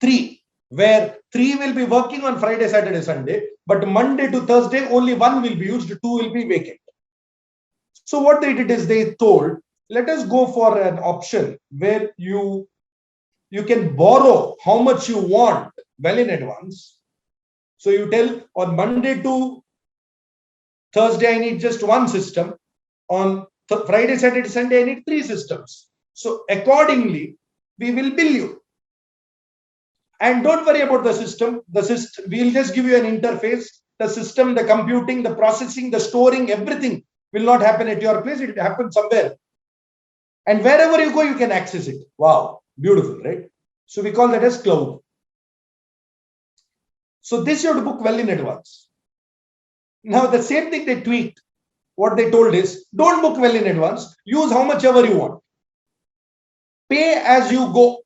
3, where 3 will be working on Friday, Saturday, Sunday, but Monday to Thursday, only 1 will be used, 2 will be vacant. So what they did is they told, let us go for an option where you can borrow how much you want well in advance. So you tell on Monday to Thursday, I need just 1 system. On Friday, Saturday, Sunday, I need 3 systems. So accordingly, we will bill you. And don't worry about the system. We'll just give you an interface. The system, the computing, the processing, the storing, everything will not happen at your place. It will happen somewhere. And wherever you go, you can access it. Wow, beautiful, right? So we call that as cloud. So this you have to book well in advance. Now the same thing they tweaked. What they told is, don't book well in advance. Use how much ever you want. Pay as you go.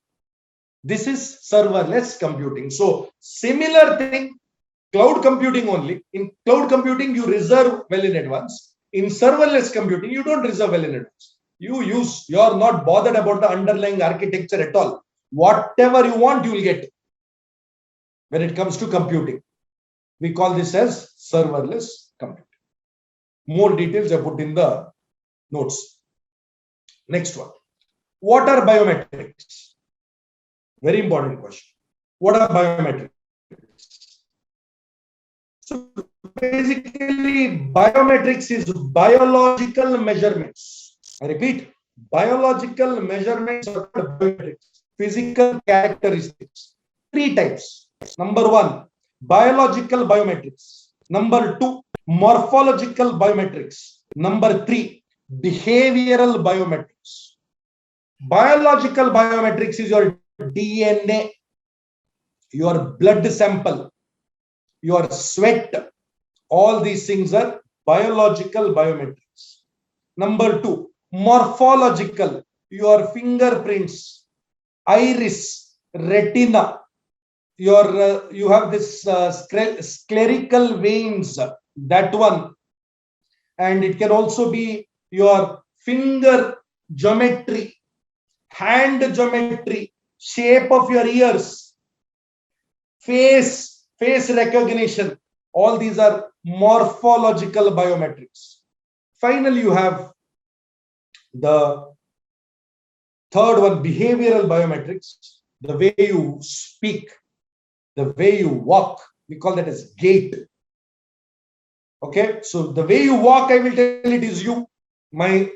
This is serverless computing. So similar thing, cloud computing only. In cloud computing, you reserve well in advance. In serverless computing, you don't reserve well in advance. You're not bothered about the underlying architecture at all. Whatever you want, you will get. When it comes to computing, we call this as serverless computing. More details are put in the notes. Next one. What are biometrics? Very important question. What are biometrics? So basically, biometrics is biological measurements. I repeat, biological measurements are biometrics, physical characteristics. 3 types. Number 1, biological biometrics. Number 2, morphological biometrics. Number 3, behavioral biometrics. Biological biometrics is your DNA, your blood sample, your sweat. All these things are biological biometrics. Number 2, morphological, your fingerprints, iris, retina. You have this spherical veins, that one. and it can also be your finger geometry, hand geometry, shape of your ears, face recognition. All these are morphological biometrics. Finally, you have the third one, behavioral biometrics, the way you speak, the way you walk. We call that as gait. Okay, so the way you walk, I will tell it is you. My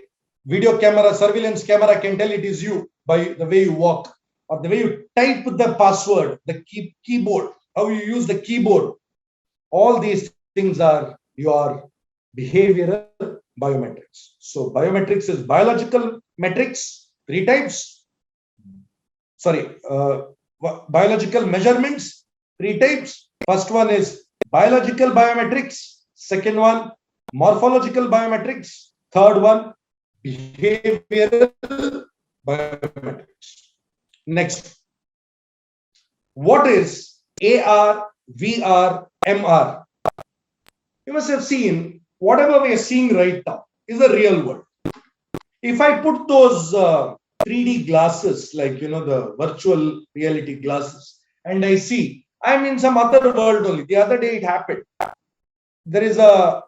video camera, surveillance camera can tell it is you by the way you walk, or the way you type the password, the keyboard, how you use the keyboard. All these things are your behavioral biometrics. So biometrics is biological metrics, 3 types. Sorry, biological measurements, 3 types. First one is biological biometrics. Second one, morphological biometrics. Third one, behavioral biometrics. Next, what is AR, VR, MR? You must have seen whatever we are seeing right now is the real world. If I put those 3D glasses, like the virtual reality glasses, and I see I'm in some other world only. The other day it happened. There is a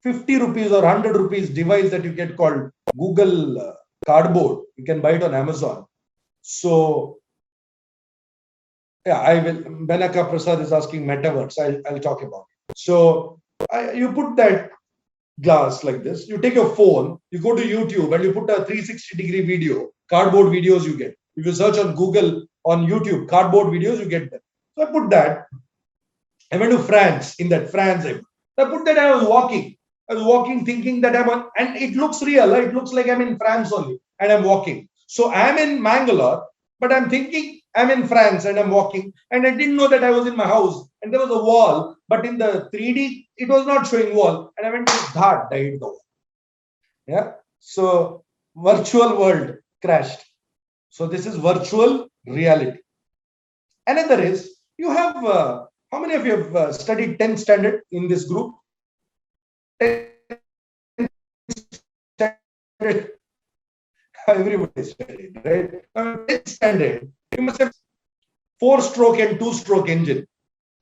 50 rupees or 100 rupees device that you get called Google Cardboard. You can buy it on Amazon. So yeah, I will. Benaka Prasad is asking metaverse. I'll talk about it. So you put that glass like this. You take your phone, you go to YouTube, and you put a 360-degree video, cardboard videos you get. If you search on Google, on YouTube, cardboard videos, you get them. So I put that. I went to France. In that France, I put that. I was walking, thinking that I'm on, and it looks real. It looks like I'm in France only, and I'm walking. So I'm in Mangalore, but I'm thinking I'm in France and I'm walking, and I didn't know that I was in my house, and there was a wall, but in the 3D, it was not showing wall, and I went to that, died the wall. Yeah. So virtual world crashed. So this is virtual reality. Another is, you have, how many of you have studied 10th standard in this group? 10th standard. Everybody studied, right? 10th standard, you must have 4-stroke and 2-stroke engine.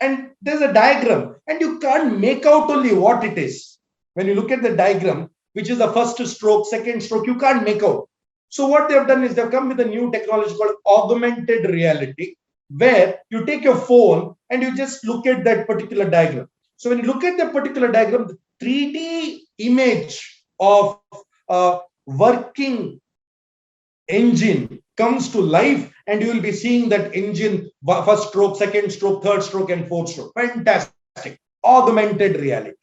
And there's a diagram, and you can't make out only what it is. When you look at the diagram, which is the first stroke, second stroke, you can't make out. So what they've done is they've come with a new technology called augmented reality, where you take your phone and you just look at that particular diagram. So when you look at that particular diagram, the 3D image of a working engine comes to life, and you will be seeing that engine, first stroke, second stroke, third stroke, and fourth stroke. Fantastic. Augmented reality.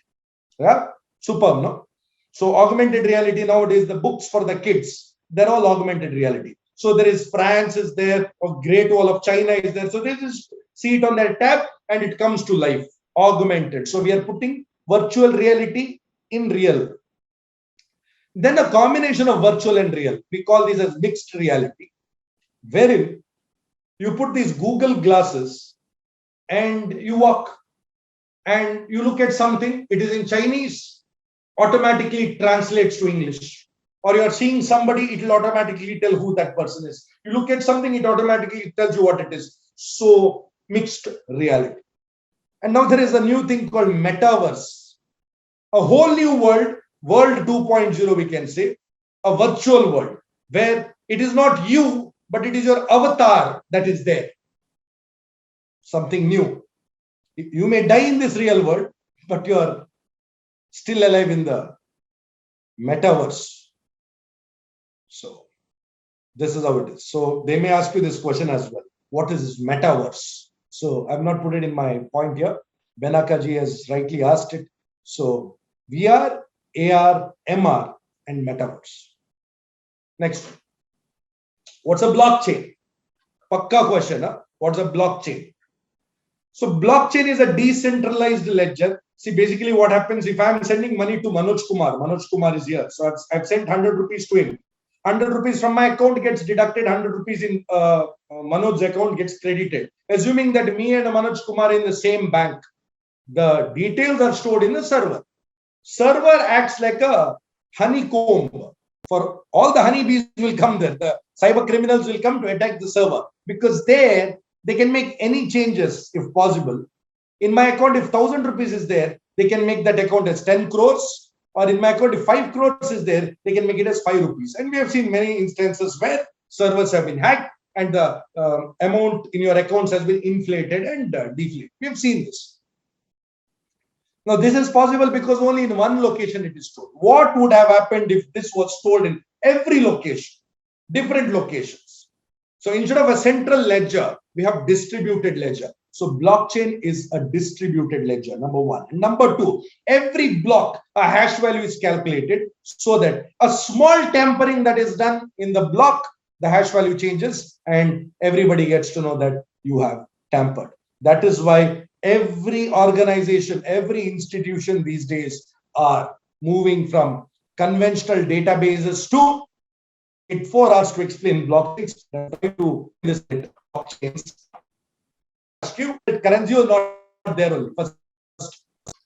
Yeah, superb, no? So augmented reality nowadays, the books for the kids, they're all augmented reality. So there is France is there, or Great Wall of China is there. So they just see it on their tab and it comes to life, augmented. So we are putting virtual reality in real. Then a combination of virtual and real. We call this as mixed reality, wherein you put these Google glasses and you walk and you look at something, it is in Chinese, automatically translates to English. Or you are seeing somebody, it will automatically tell who that person is. You look at something, it automatically tells you what it is. So mixed reality. And now there is a new thing called metaverse, a whole new world 2.0, we can say, a virtual world where it is not you, but it is your avatar that is there. Something new. You may die in this real world, but you are still alive in the metaverse. So this is how it is. So they may ask you this question as well. What is metaverse? So I've not put it in my point here. Benakaji has rightly asked it. So VR, AR, MR, and metaverse. Next. What's a blockchain? Pakka question. Huh? What's a blockchain? So blockchain is a decentralized ledger. See, basically what happens if I'm sending money to Manoj Kumar is here. So I've sent 100 rupees to him. 100 rupees from my account gets deducted, 100 rupees in Manoj's account gets credited. Assuming that me and Manoj Kumar are in the same bank, the details are stored in the server. Server acts like a honeycomb. For all the honeybees will come there. The cyber criminals will come to attack the server because there they can make any changes if possible. In my account, if 1,000 rupees is there, they can make that account as 10 crores. Or in my account, if 5 crores is there, they can make it as 5 rupees. And we have seen many instances where servers have been hacked and the amount in your accounts has been inflated and deflated. We have seen this. Now, this is possible because only in one location it is stored. What would have happened if this was stored in every location, different locations? So instead of a central ledger, we have distributed ledger. So blockchain is a distributed ledger, number one. And number two, every block, a hash value is calculated so that a small tampering that is done in the block, the hash value changes and everybody gets to know that you have tampered. That is why every organization, every institution these days are moving from conventional databases to it 4 hours to explain blockchains. To this blockchains. Currency was not there only. First,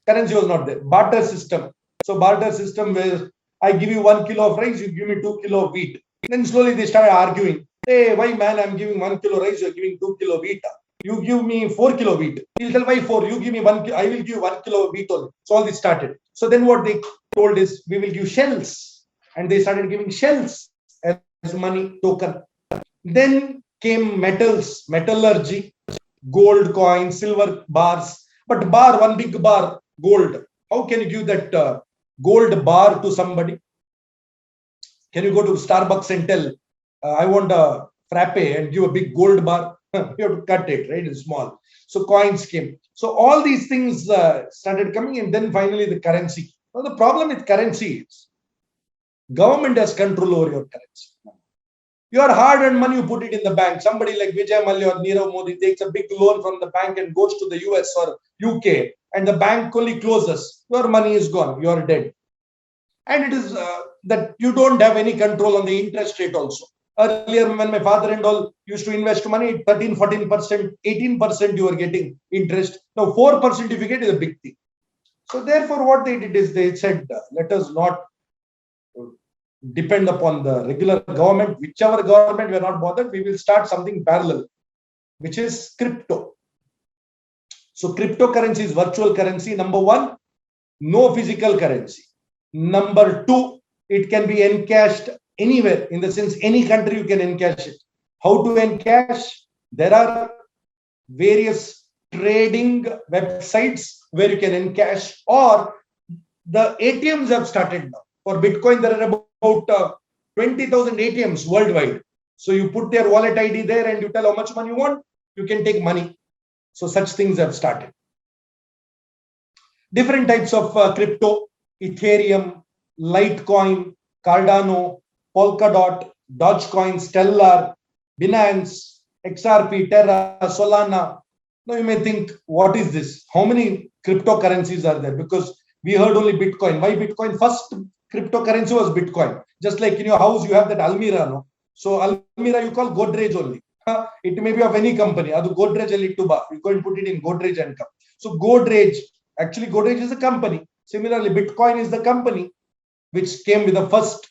currency was not there. Barter system. So barter system where I give you 1 kilo of rice, you give me 2 kilo of wheat. Then slowly they started arguing. Hey, why man, I'm giving 1 kilo rice, you're giving 2 kilo wheat. You give me 4 kilo wheat. He'll tell why 4? You give me 1 kilo, I will give you 1 kilo wheat only. So all this started. So then what they told is we will give shells. And they started giving shells as money token. Then came metals, metallurgy, gold coins, silver bars. But bar, one big bar, gold. How can you give that gold bar to somebody? Can you go to Starbucks and tell, I want a frappe and give a big gold bar? You have to cut it, right? It's small. So coins came. So all these things started coming, and then finally the currency. Now the problem with currency is government has control over your currency. Your hard-earned money, you put it in the bank. Somebody like Vijay Mallya or Nirav Modi takes a big loan from the bank and goes to the US or UK, and the bank only closes. Your money is gone. You are dead. And it is that you don't have any control on the interest rate also. Earlier, when my father and all used to invest money, 13, 14%, 18% you were getting interest. Now 4% if you get is a big thing. So therefore, what they did is they said, let us not depend upon the regular government. Whichever government we are not bothered, we will start something parallel, which is crypto. So cryptocurrency is virtual currency. Number one, no physical currency. Number two, it can be encashed anywhere, in the sense any country you can encash it. How to encash? There are various trading websites where you can encash, or the ATMs have started now. For Bitcoin, there are about 20,000 ATMs worldwide. So you put their wallet ID there and you tell how much money you want, you can take money. So such things have started. Different types of crypto, Ethereum, Litecoin, Cardano, Polkadot, Dogecoin, Stellar, Binance, XRP, Terra, Solana. Now you may think, what is this? How many cryptocurrencies are there? Because we heard only Bitcoin. Why Bitcoin? First cryptocurrency was Bitcoin. Just like in your house, you have that Almirah. No? So Almirah you call Godrej only. It may be of any company. Adu Godrej Elituba. You go and put it in Godrej and come. So Godrej, actually Godrej is a company. Similarly, Bitcoin is the company which came with the first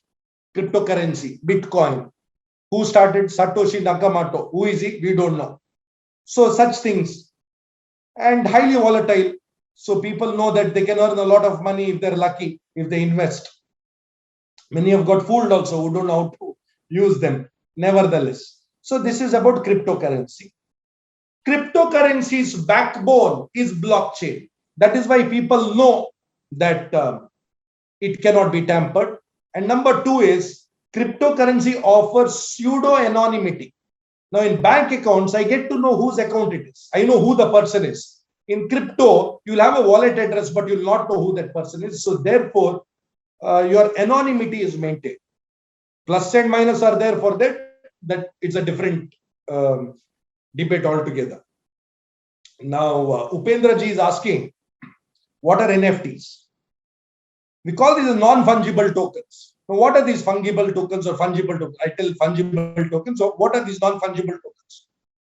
cryptocurrency, Bitcoin. Who started? Satoshi Nakamoto. Who is he? We don't know. So such things. And highly volatile. So people know that they can earn a lot of money if they're lucky, if they invest. Many have got fooled also who don't know how to use them. Nevertheless. So this is about cryptocurrency. Cryptocurrency's backbone is blockchain. That is why people know that it cannot be tampered. And number two is cryptocurrency offers pseudo-anonymity. Now in bank accounts, I get to know whose account it is. I know who the person is. In crypto, you'll have a wallet address, but you'll not know who that person is. So therefore, your anonymity is maintained. Plus and minus are there for that. That it's a different debate altogether. Now, Upendra ji is asking, what are NFTs? We call these non-fungible tokens. Now, what are these fungible tokens or fungible tokens? I tell fungible tokens. So what are these non-fungible tokens?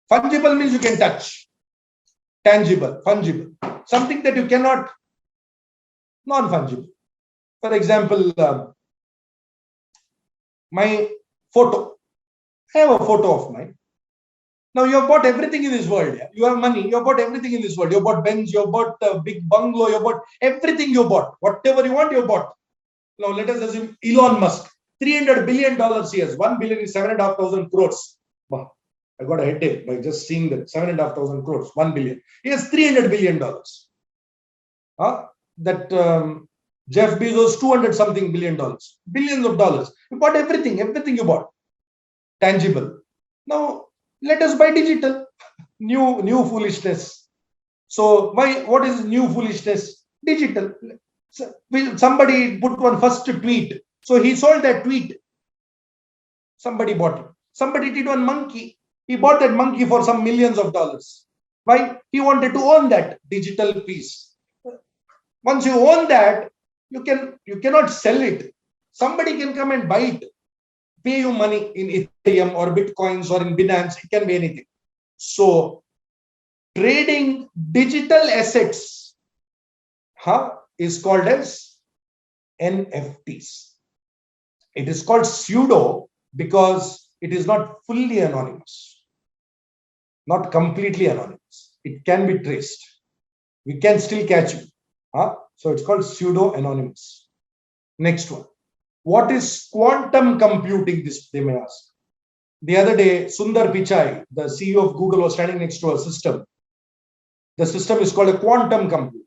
Fungible means you can touch. Tangible, fungible. Something that you cannot, non-fungible. For example, my photo. I have a photo of mine. Now you have bought everything in this world. Yeah? You have money. You have bought everything in this world. You have bought Benz. You have bought a big bungalow. You have bought everything. You bought whatever you want. You bought. Now let us assume Elon Musk, $300 billion he has. 1 billion is 7,500 crores. Wow. I got a headache by just seeing that 7,500 crores, 1 billion. He has $300 billion. That Jeff Bezos, 200 something billion dollars, billions of dollars. You bought everything you bought, tangible. Now let us buy digital. New foolishness. So what is new foolishness? Digital. So, somebody put one first tweet. So he sold that tweet. Somebody bought it. Somebody did one monkey. He bought that monkey for some millions of dollars. Why? He wanted to own that digital piece. Once you own that, you cannot sell it. Somebody can come and buy it, pay you money in Ethereum or Bitcoins or in Binance. It can be anything. So trading digital assets is called as NFTs. It is called pseudo because it is not fully anonymous, not completely anonymous. It can be traced. We can still catch you. So it's called pseudo anonymous. Next one. What is quantum computing? This they may ask. The other day, Sundar Pichai, the CEO of Google, was standing next to a system. The system is called a quantum computer.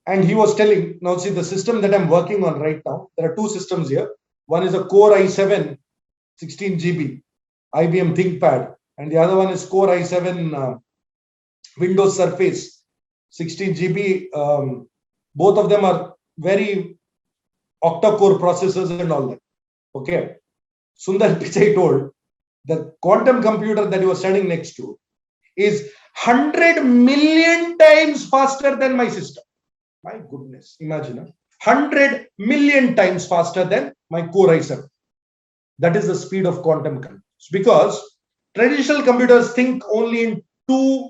And he was telling, now see the system that I'm working on right now, there are two systems here. One is a Core i7, 16 GB, IBM ThinkPad. And the other one is Core i7 Windows Surface, 16 GB. Both of them are very octa-core processors and all that. Okay. Sundar Pichai told the quantum computer that he was standing next to is 100 million times faster than my system. My goodness, imagine 100 million times faster than my Core i7. That is the speed of quantum computers. Because traditional computers think only in two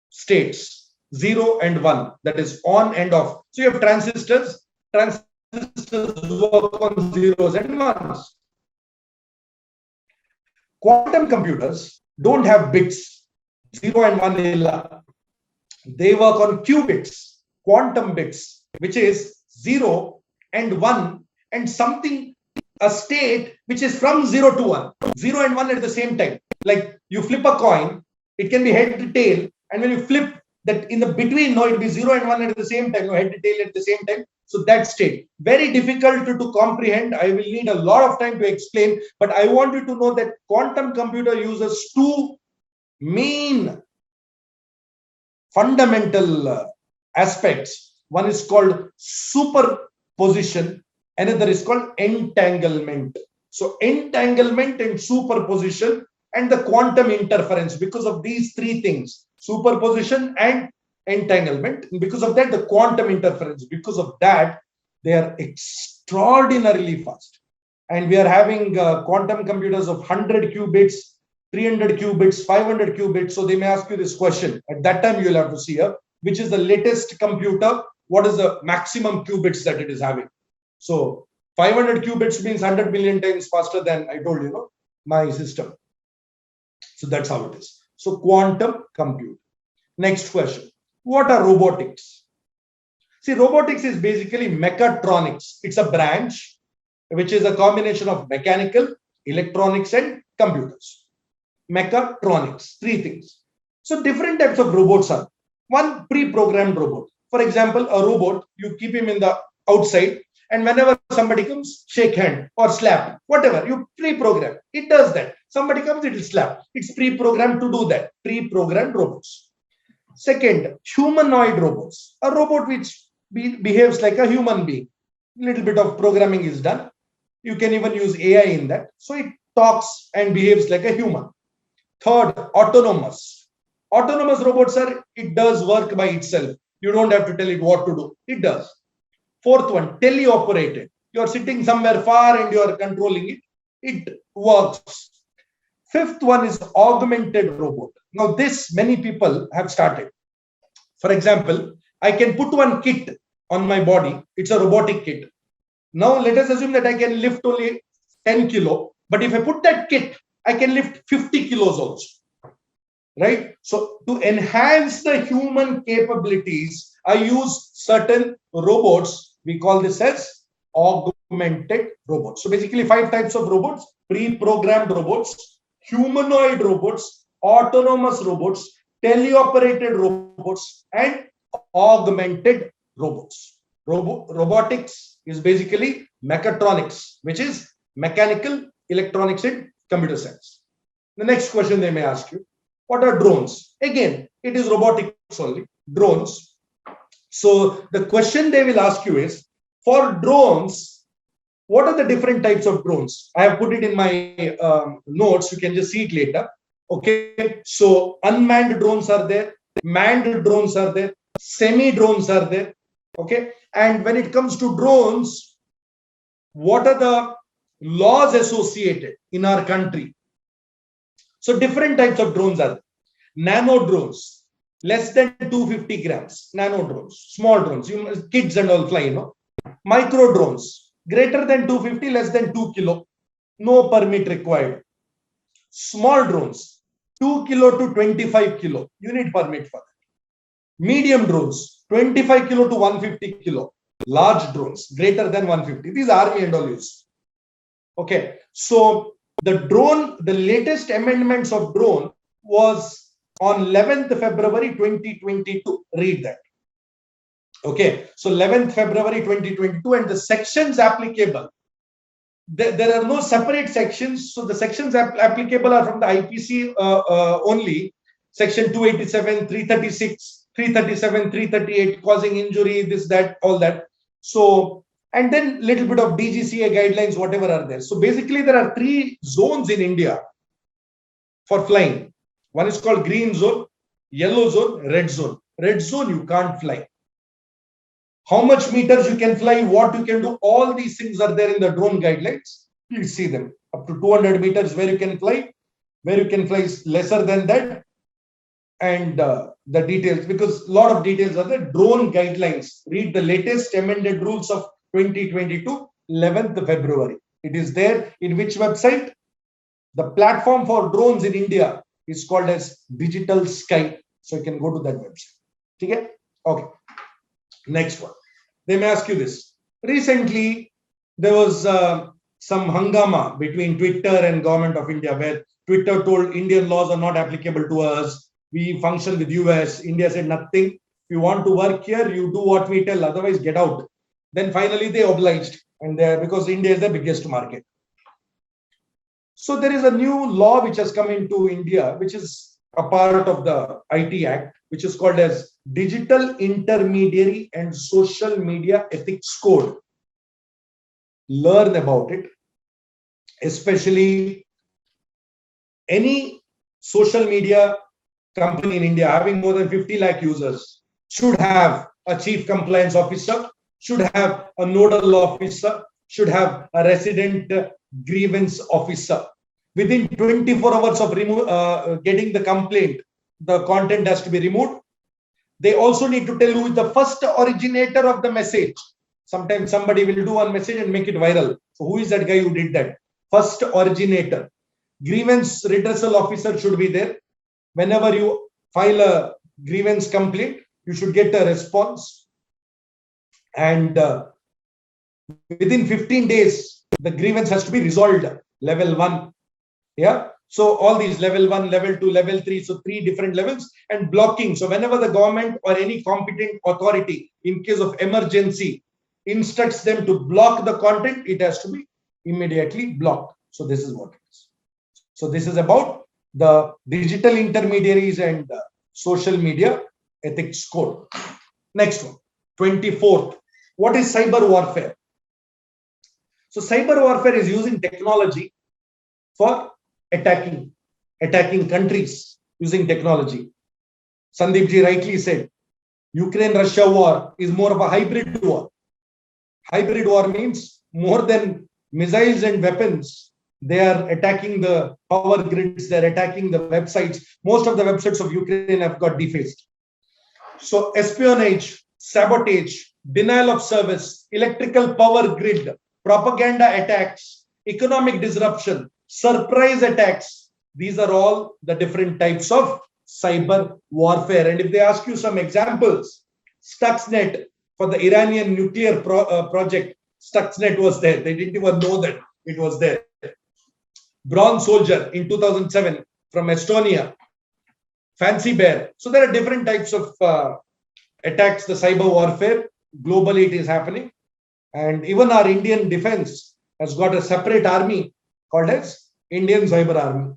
states, 0 and 1, that is on and off. So you have transistors work on zeros and ones. Quantum computers don't have bits, 0 and 1. They work on qubits, quantum bits, which is 0 and 1 and something, a state which is from 0 to 1. 0 and 1 at the same time. Like you flip a coin, it can be head to tail, and when you flip that in the between, no, it will be 0 and 1 at the same time, no, head to tail at the same time. So that state, very difficult to comprehend. I will need a lot of time to explain, but I want you to know that quantum computer uses two main fundamental aspects. One is called superposition, another is called entanglement. So entanglement and superposition and the quantum interference, because of these three things, superposition and entanglement, and because of that the quantum interference, because of that they are extraordinarily fast. And we are having quantum computers of 100 qubits, 300 qubits, 500 qubits. So they may ask you this question. At that time you'll have to see which is the latest computer, what is the maximum qubits that it is having. So 500 qubits means 100 million times faster than, I told you, my system. So that's how it is. So quantum computing. Next question. What are robotics? See, robotics is basically mechatronics. It's a branch which is a combination of mechanical, electronics, and computers. Mechatronics, three things. So different types of robots are. One, pre-programmed robot. For example, a robot, you keep him in the outside, and whenever somebody comes, shake hand or slap, whatever, you pre-program. It does that. Somebody comes, it will slap. It's pre-programmed to do that. Pre-programmed robots. Second, humanoid robots. A robot which behaves like a human being. Little bit of programming is done. You can even use AI in that. So it talks and behaves like a human. Third, autonomous. Autonomous robots it does work by itself. You don't have to tell it what to do. It does. Fourth one, teleoperated. You are sitting somewhere far and you are controlling it. It works. Fifth one is augmented robot. Now this many people have started. For example, I can put one kit on my body. It's a robotic kit. Now let us assume that I can lift only 10 kilo, but if I put that kit, I can lift 50 kilos also. Right? So to enhance the human capabilities, I use certain robots. We call this as augmented robots. So basically 5 types of robots: pre-programmed robots, humanoid robots, autonomous robots, teleoperated robots, and augmented robots. Robotics is basically mechatronics, which is mechanical, electronics, and computer science. The next question they may ask you: what are drones? Again, it is robotics only, drones. So the question they will ask you is, for drones, what are the different types of drones? I have put it in my notes. You can just see it later. Okay. So unmanned drones are there, manned drones are there, semi-drones are there. Okay. And when it comes to drones, what are the laws associated in our country? So different types of drones are there. Nano drones, less than 250 grams. Nano drones, small drones, kids and all fly, you know. Micro drones, greater than 250, less than 2 kilo, no permit required. Small drones, 2 kilo to 25 kilo, you need permit for that. Medium drones, 25 kilo to 150 kilo. Large drones, greater than 150. These army and all use. Okay, so the drone, the latest amendments of drone was on 11th February 2022. Read that. Okay, so 11th February 2022, and the sections applicable, there are no separate sections. So the sections applicable are from the IPC only. Section 287, 336, 337, 338, causing injury, this, that, all that. So, and then little bit of DGCA guidelines, whatever are there. So basically there are 3 zones in India for flying. One is called green zone, yellow zone, red zone. Red zone, you can't fly. How much meters you can fly, what you can do, all these things are there in the drone guidelines. Please see them. Up to 200 meters where you can fly, where you can fly is lesser than that. And the details, because a lot of details are there. Drone guidelines. Read the latest amended rules of 2022, 11th February. It is there. In which website? The platform for drones in India is called as Digital Sky. So you can go to that website. Okay? Okay. Next one. They may ask you this. Recently, there was some hangama between Twitter and Government of India, where Twitter told Indian laws are not applicable to us. We function with US. India said nothing. If you want to work here, you do what we tell. Otherwise, get out. Then finally, they obliged, and because India is the biggest market. So there is a new law which has come into India, which is a part of the IT Act, which is called as Digital Intermediary and Social Media Ethics Code. Learn about it. Especially any social media company in India having more than 50 lakh users should have a chief compliance officer, should have a nodal officer, should have a resident grievance officer. Within 24 hours of getting the complaint, the content has to be removed. They also need to tell who is the first originator of the message. Sometimes somebody will do one message and make it viral. So who is that guy who did that? First originator. Grievance redressal officer should be there. Whenever you file a grievance complaint, you should get a response. And within 15 days, the grievance has to be resolved. Level 1. Yeah. So all these level 1, level 2, level 3, so 3 different levels, and blocking. So whenever the government or any competent authority, in case of emergency, instructs them to block the content, it has to be immediately blocked. So this is what it is. So this is about the digital intermediaries and social media ethics code. Next one, 24th. What is cyber warfare? So cyber warfare is using technology for attacking countries using technology. Sandeep ji rightly said, Ukraine-Russia war is more of a hybrid war. Hybrid war means more than missiles and weapons. They are attacking the power grids, they're attacking the websites. Most of the websites of Ukraine have got defaced. So espionage, sabotage, denial of service, electrical power grid, propaganda attacks, economic disruption, surprise attacks. These are all the different types of cyber warfare. And if they ask you some examples, Stuxnet for the Iranian nuclear project, Stuxnet was there. They didn't even know that it was there. Bronze Soldier in 2007 from Estonia, Fancy Bear. So there are different types of attacks, the cyber warfare. Globally, it is happening. And even our Indian defense has got a separate army called as Indian Cyber Army.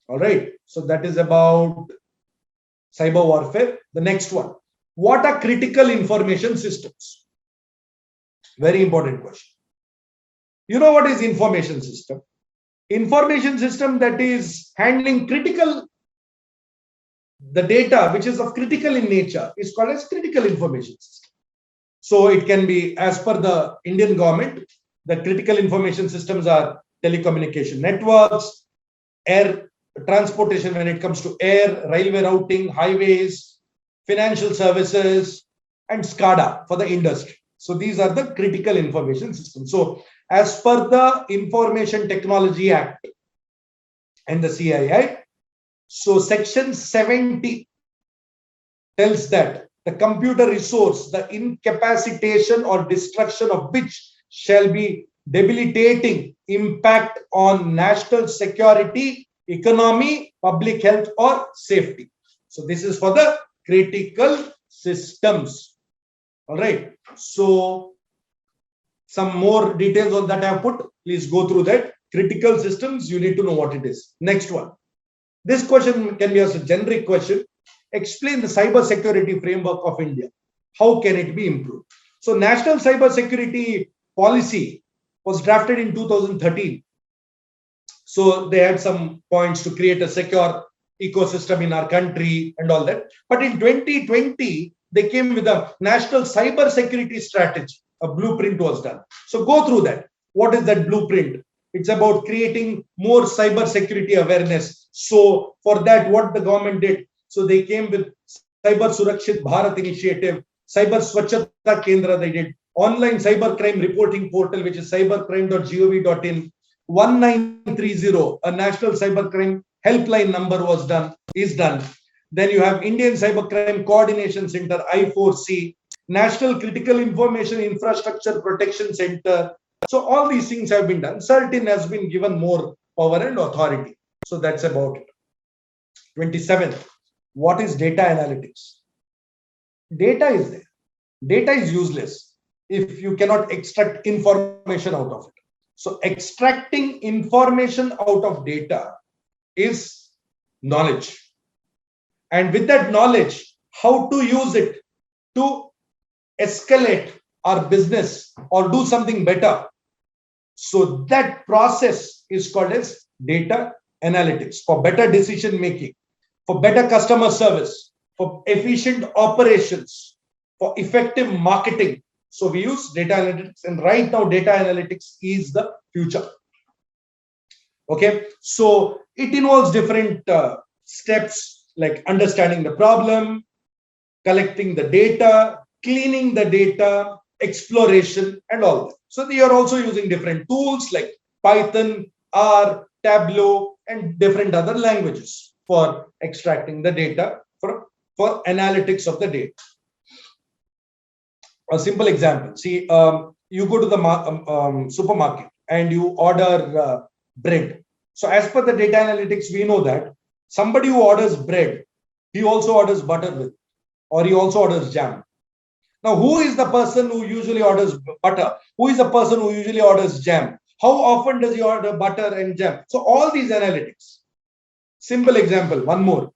All right. So that is about cyber warfare. The next one. What are critical information systems? Very important question. You know what is information system? Information system that is handling the data which is of critical in nature is called as critical information system. So it can be, as per the Indian government, the critical information systems are telecommunication networks, air transportation when it comes to air, railway routing, highways, financial services, and SCADA for the industry. So these are the critical information systems. So as per the Information Technology Act and the CII, so section 70 tells that the computer resource, the incapacitation or destruction of which shall be debilitating impact on national security, economy, public health, or safety. So this is for the critical systems. All right. So some more details on that I have put. Please go through that. Critical systems, you need to know what it is. Next one. This question can be a generic question. Explain the cyber security framework of India. How can it be improved? So National Cyber Security Policy was drafted in 2013. So they had some points to create a secure ecosystem in our country and all that. But in 2020, they came with a National Cyber Security Strategy. A blueprint was done. So go through that. What is that blueprint? It's about creating more cyber security awareness. So for that, what the government did, so they came with Cyber Surakshit Bharat initiative, Cyber Swachhata Kendra they did, online cyber crime reporting portal, which is cybercrime.gov.in, 1930, a national cyber crime helpline number is done. Then you have Indian Cybercrime Coordination Center, I4C, National Critical Information Infrastructure Protection Center. So all these things have been done. CERT-In has been given more power and authority. So that's about it. 27. What is data analytics? Data is there. Data is useless if you cannot extract information out of it. So extracting information out of data is knowledge. And with that knowledge, how to use it to escalate our business or do something better. So that process is called as data analytics for better decision making, for better customer service, for efficient operations, for effective marketing. So we use data analytics, and right now data analytics is the future. Okay, so it involves different steps like understanding the problem, collecting the data, cleaning the data, exploration, and all that. So they are also using different tools like Python, R, Tableau, and different other languages for extracting the data for analytics of the data. A simple example, see, you go to the supermarket and you order bread. So as per the data analytics, we know that somebody who orders bread, he also orders butter with, or he also orders jam. Now, who is the person who usually orders butter? Who is the person who usually orders jam? How often does he order butter and jam? So all these analytics. Simple example, one more.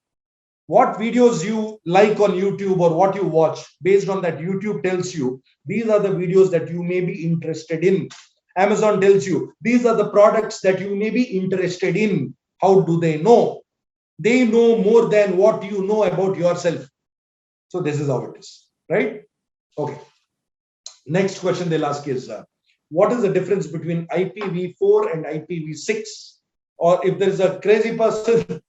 What videos you like on YouTube or what you watch, based on that, YouTube tells you these are the videos that you may be interested in. Amazon tells you these are the products that you may be interested in. How do they know? They know more than what you know about yourself. So this is how it is, right? Okay. Next question they'll ask is, what is the difference between IPv4 and IPv6? Or if there is a crazy person,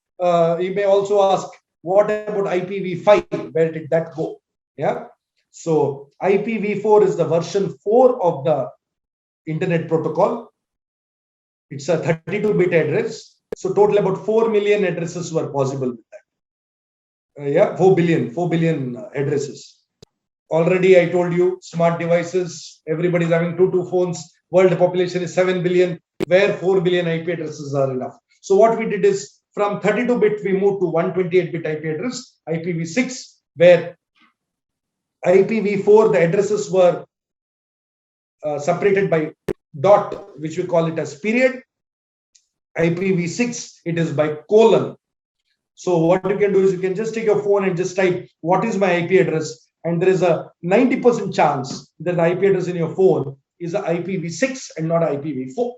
he may also ask, what about IPv5? Where did that go? Yeah. So IPv4 is the version 4 of the Internet Protocol. It's a 32-bit address. So total about 4 million addresses were possible with that. Yeah, 4 billion addresses. Already I told you, smart devices, everybody's having 2 phones. World population is 7 billion, where 4 billion IP addresses are enough. So what we did is from 32-bit, we moved to 128-bit IP address, IPv6, where IPv4, the addresses were separated by dot, which we call it as period. IPv6, it is by colon. So what you can do is you can just take your phone and just type, what is my IP address? And there is a 90% chance that the IP address in your phone is a IPv6 and not IPv4.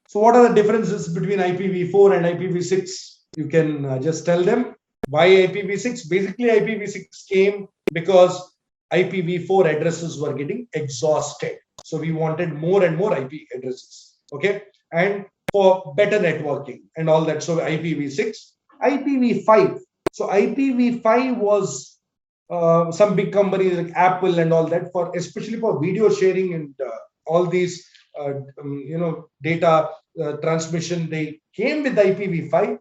So what are the differences between IPv4 and IPv6? You can just tell them. Why IPv6? Basically, IPv6 came because IPv4 addresses were getting exhausted. So we wanted more and more IP addresses. Okay. And for better networking and all that. So IPv6, IPv5. So IPv5 was some big companies like Apple and all that, for especially for video sharing and all these data transmission. They came with IPv5,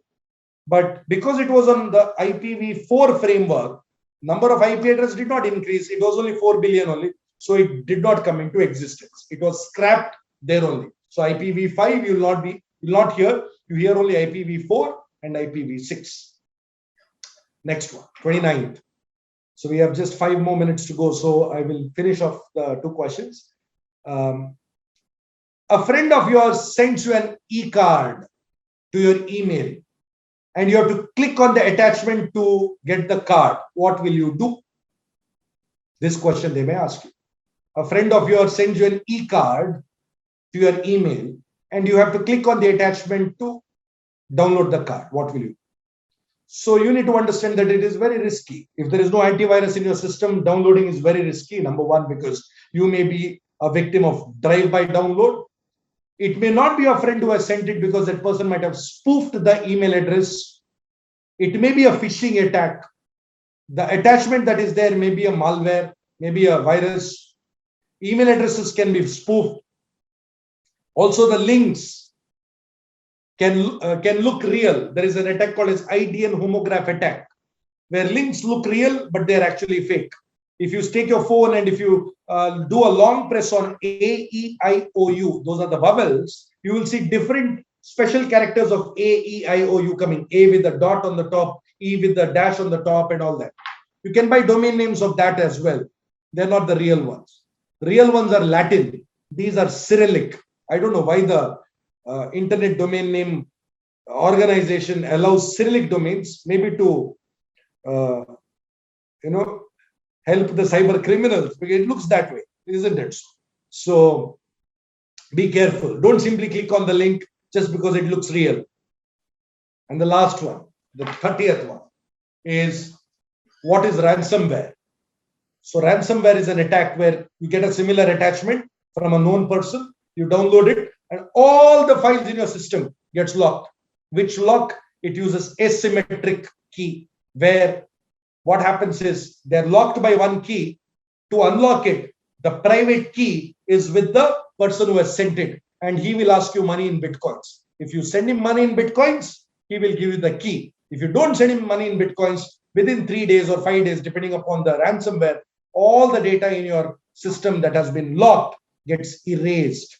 but because it was on the IPv4 framework, number of IP addresses did not increase. It was only 4 billion only, so it did not come into existence. It was scrapped there only. So IPv5 you will not hear. You hear only IPv4 and IPv6. Next one, 29th. So we have just 5 more minutes to go. So I will finish off the 2 questions. A friend of yours sends you an e-card to your email, and you have to click on the attachment to get the card. What will you do? This question they may ask you. A friend of yours sends you an e-card to your email, and you have to click on the attachment to download the card. What will you do? So you need to understand that it is very risky. If there is no antivirus in your system, downloading is very risky. Number one, because you may be a victim of drive-by download. It may not be a friend who has sent it, because that person might have spoofed the email address. It may be a phishing attack. The attachment that is there may be a malware, maybe a virus. Email addresses can be spoofed. Also, the links can look real. There is an attack called as IDN homograph attack, where links look real, but they're actually fake. If you take your phone and if you do a long press on A, E, I, O, U, those are the vowels, you will see different special characters of A, E, I, O, U coming. A with the dot on the top, E with the dash on the top, and all that. You can buy domain names of that as well. They're not the real ones. Real ones are Latin. These are Cyrillic. I don't know why the Internet Domain Name Organization allows Cyrillic domains, maybe to help the cyber criminals, because it looks that way, isn't it? So be careful. Don't simply click on the link just because it looks real. And the last one, the 30th one, is what is ransomware? So ransomware is an attack where you get a similar attachment from a known person, you download it, and all the files in your system gets locked. Which lock? It uses asymmetric key, where what happens is they're locked by one key. To unlock it, the private key is with the person who has sent it, and he will ask you money in bitcoins. If you send him money in bitcoins, he will give you the key. If you don't send him money in bitcoins, within 3 days or 5 days, depending upon the ransomware, all the data in your system that has been locked gets erased.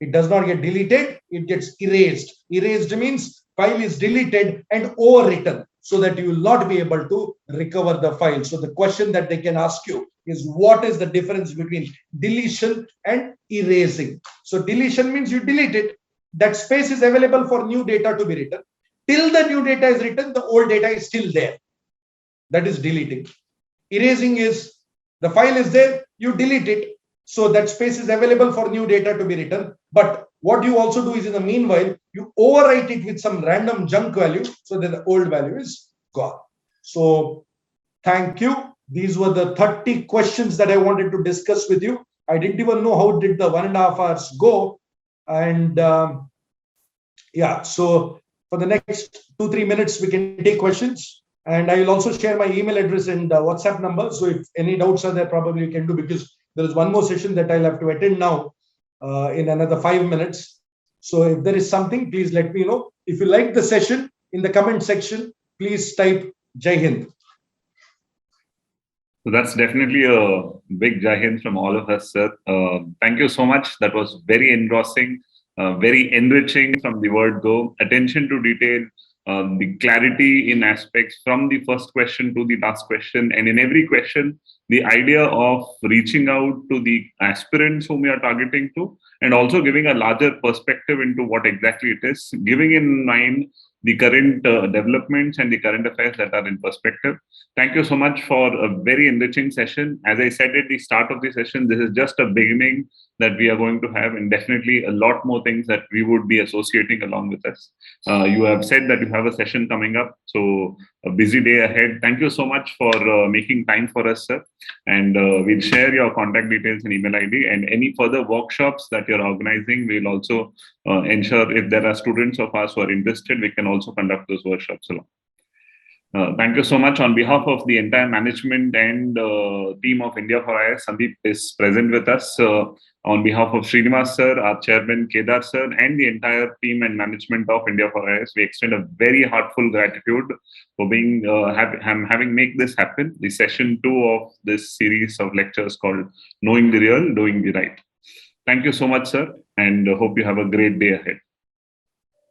It does not get deleted, it gets erased. Erased means file is deleted and overwritten, so that you will not be able to recover the file. So the question that they can ask you is, what is the difference between deletion and erasing? So deletion means you delete it. That space is available for new data to be written. Till the new data is written, the old data is still there. That is deleting. Erasing is the file is there, you delete it. So that space is available for new data to be written. But what you also do is, in the meanwhile, you overwrite it with some random junk value so that the old value is gone. So thank you. These were the 30 questions that I wanted to discuss with you. I didn't even know how did the 1.5 hours go. And yeah, so for the next 2-3 minutes, we can take questions. And I will also share my email address and WhatsApp number. So if any doubts are there, probably you can do, because there is one more session that I'll have to attend now in another 5 minutes. So if there is something, please let me know. If you like the session, in the comment section, please type Jai Hind. So that's definitely a big Jai Hind from all of us, sir. Thank you so much. That was very engrossing, very enriching from the word go. Attention to detail, the clarity in aspects from the first question to the last question. And in every question, the idea of reaching out to the aspirants whom we are targeting to, and also giving a larger perspective into what exactly it is, giving in mind the current developments and the current affairs that are in perspective. Thank you so much for a very enriching session. As I said at the start of the session, this is just a beginning that we are going to have, and definitely a lot more things that we would be associating along with us. You have said that you have a session coming up, so a busy day ahead. Thank you so much for making time for us, sir. And we'll share your contact details and email ID, and any further workshops that you're organizing, we'll also ensure if there are students of us who are interested, we can also conduct those workshops along. Thank you so much. On behalf of the entire management and team of India for IAS, Sandeep is present with us. On behalf of Srinivas sir, our chairman Kedar sir, and the entire team and management of India for IAS, we extend a very heartfelt gratitude for being having make this happen. The session 2 of this series of lectures called Knowing the Real, Doing the Right. Thank you so much, sir, and hope you have a great day ahead.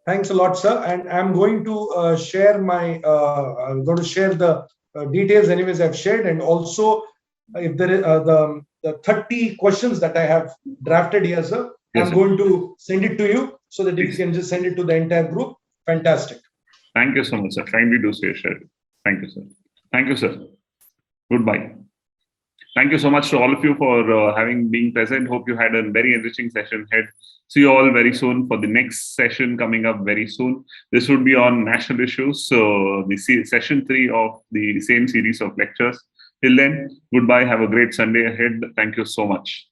Thanks a lot, sir. And I'm going to share my, I'm going to share the details anyways I've shared. And also, if there is the 30 questions that I have drafted here, sir, yes, I'm going to send it to you so that you can just send it to the entire group. Fantastic. Thank you so much, sir. Kindly do so, share it. Thank you, sir. Thank you, sir. Goodbye. Thank you so much to all of you for having been present. Hope you had a very enriching session ahead. See you all very soon for the next session coming up very soon. This would be on national issues. So the session 3 of the same series of lectures. Till then, goodbye. Have a great Sunday ahead. Thank you so much.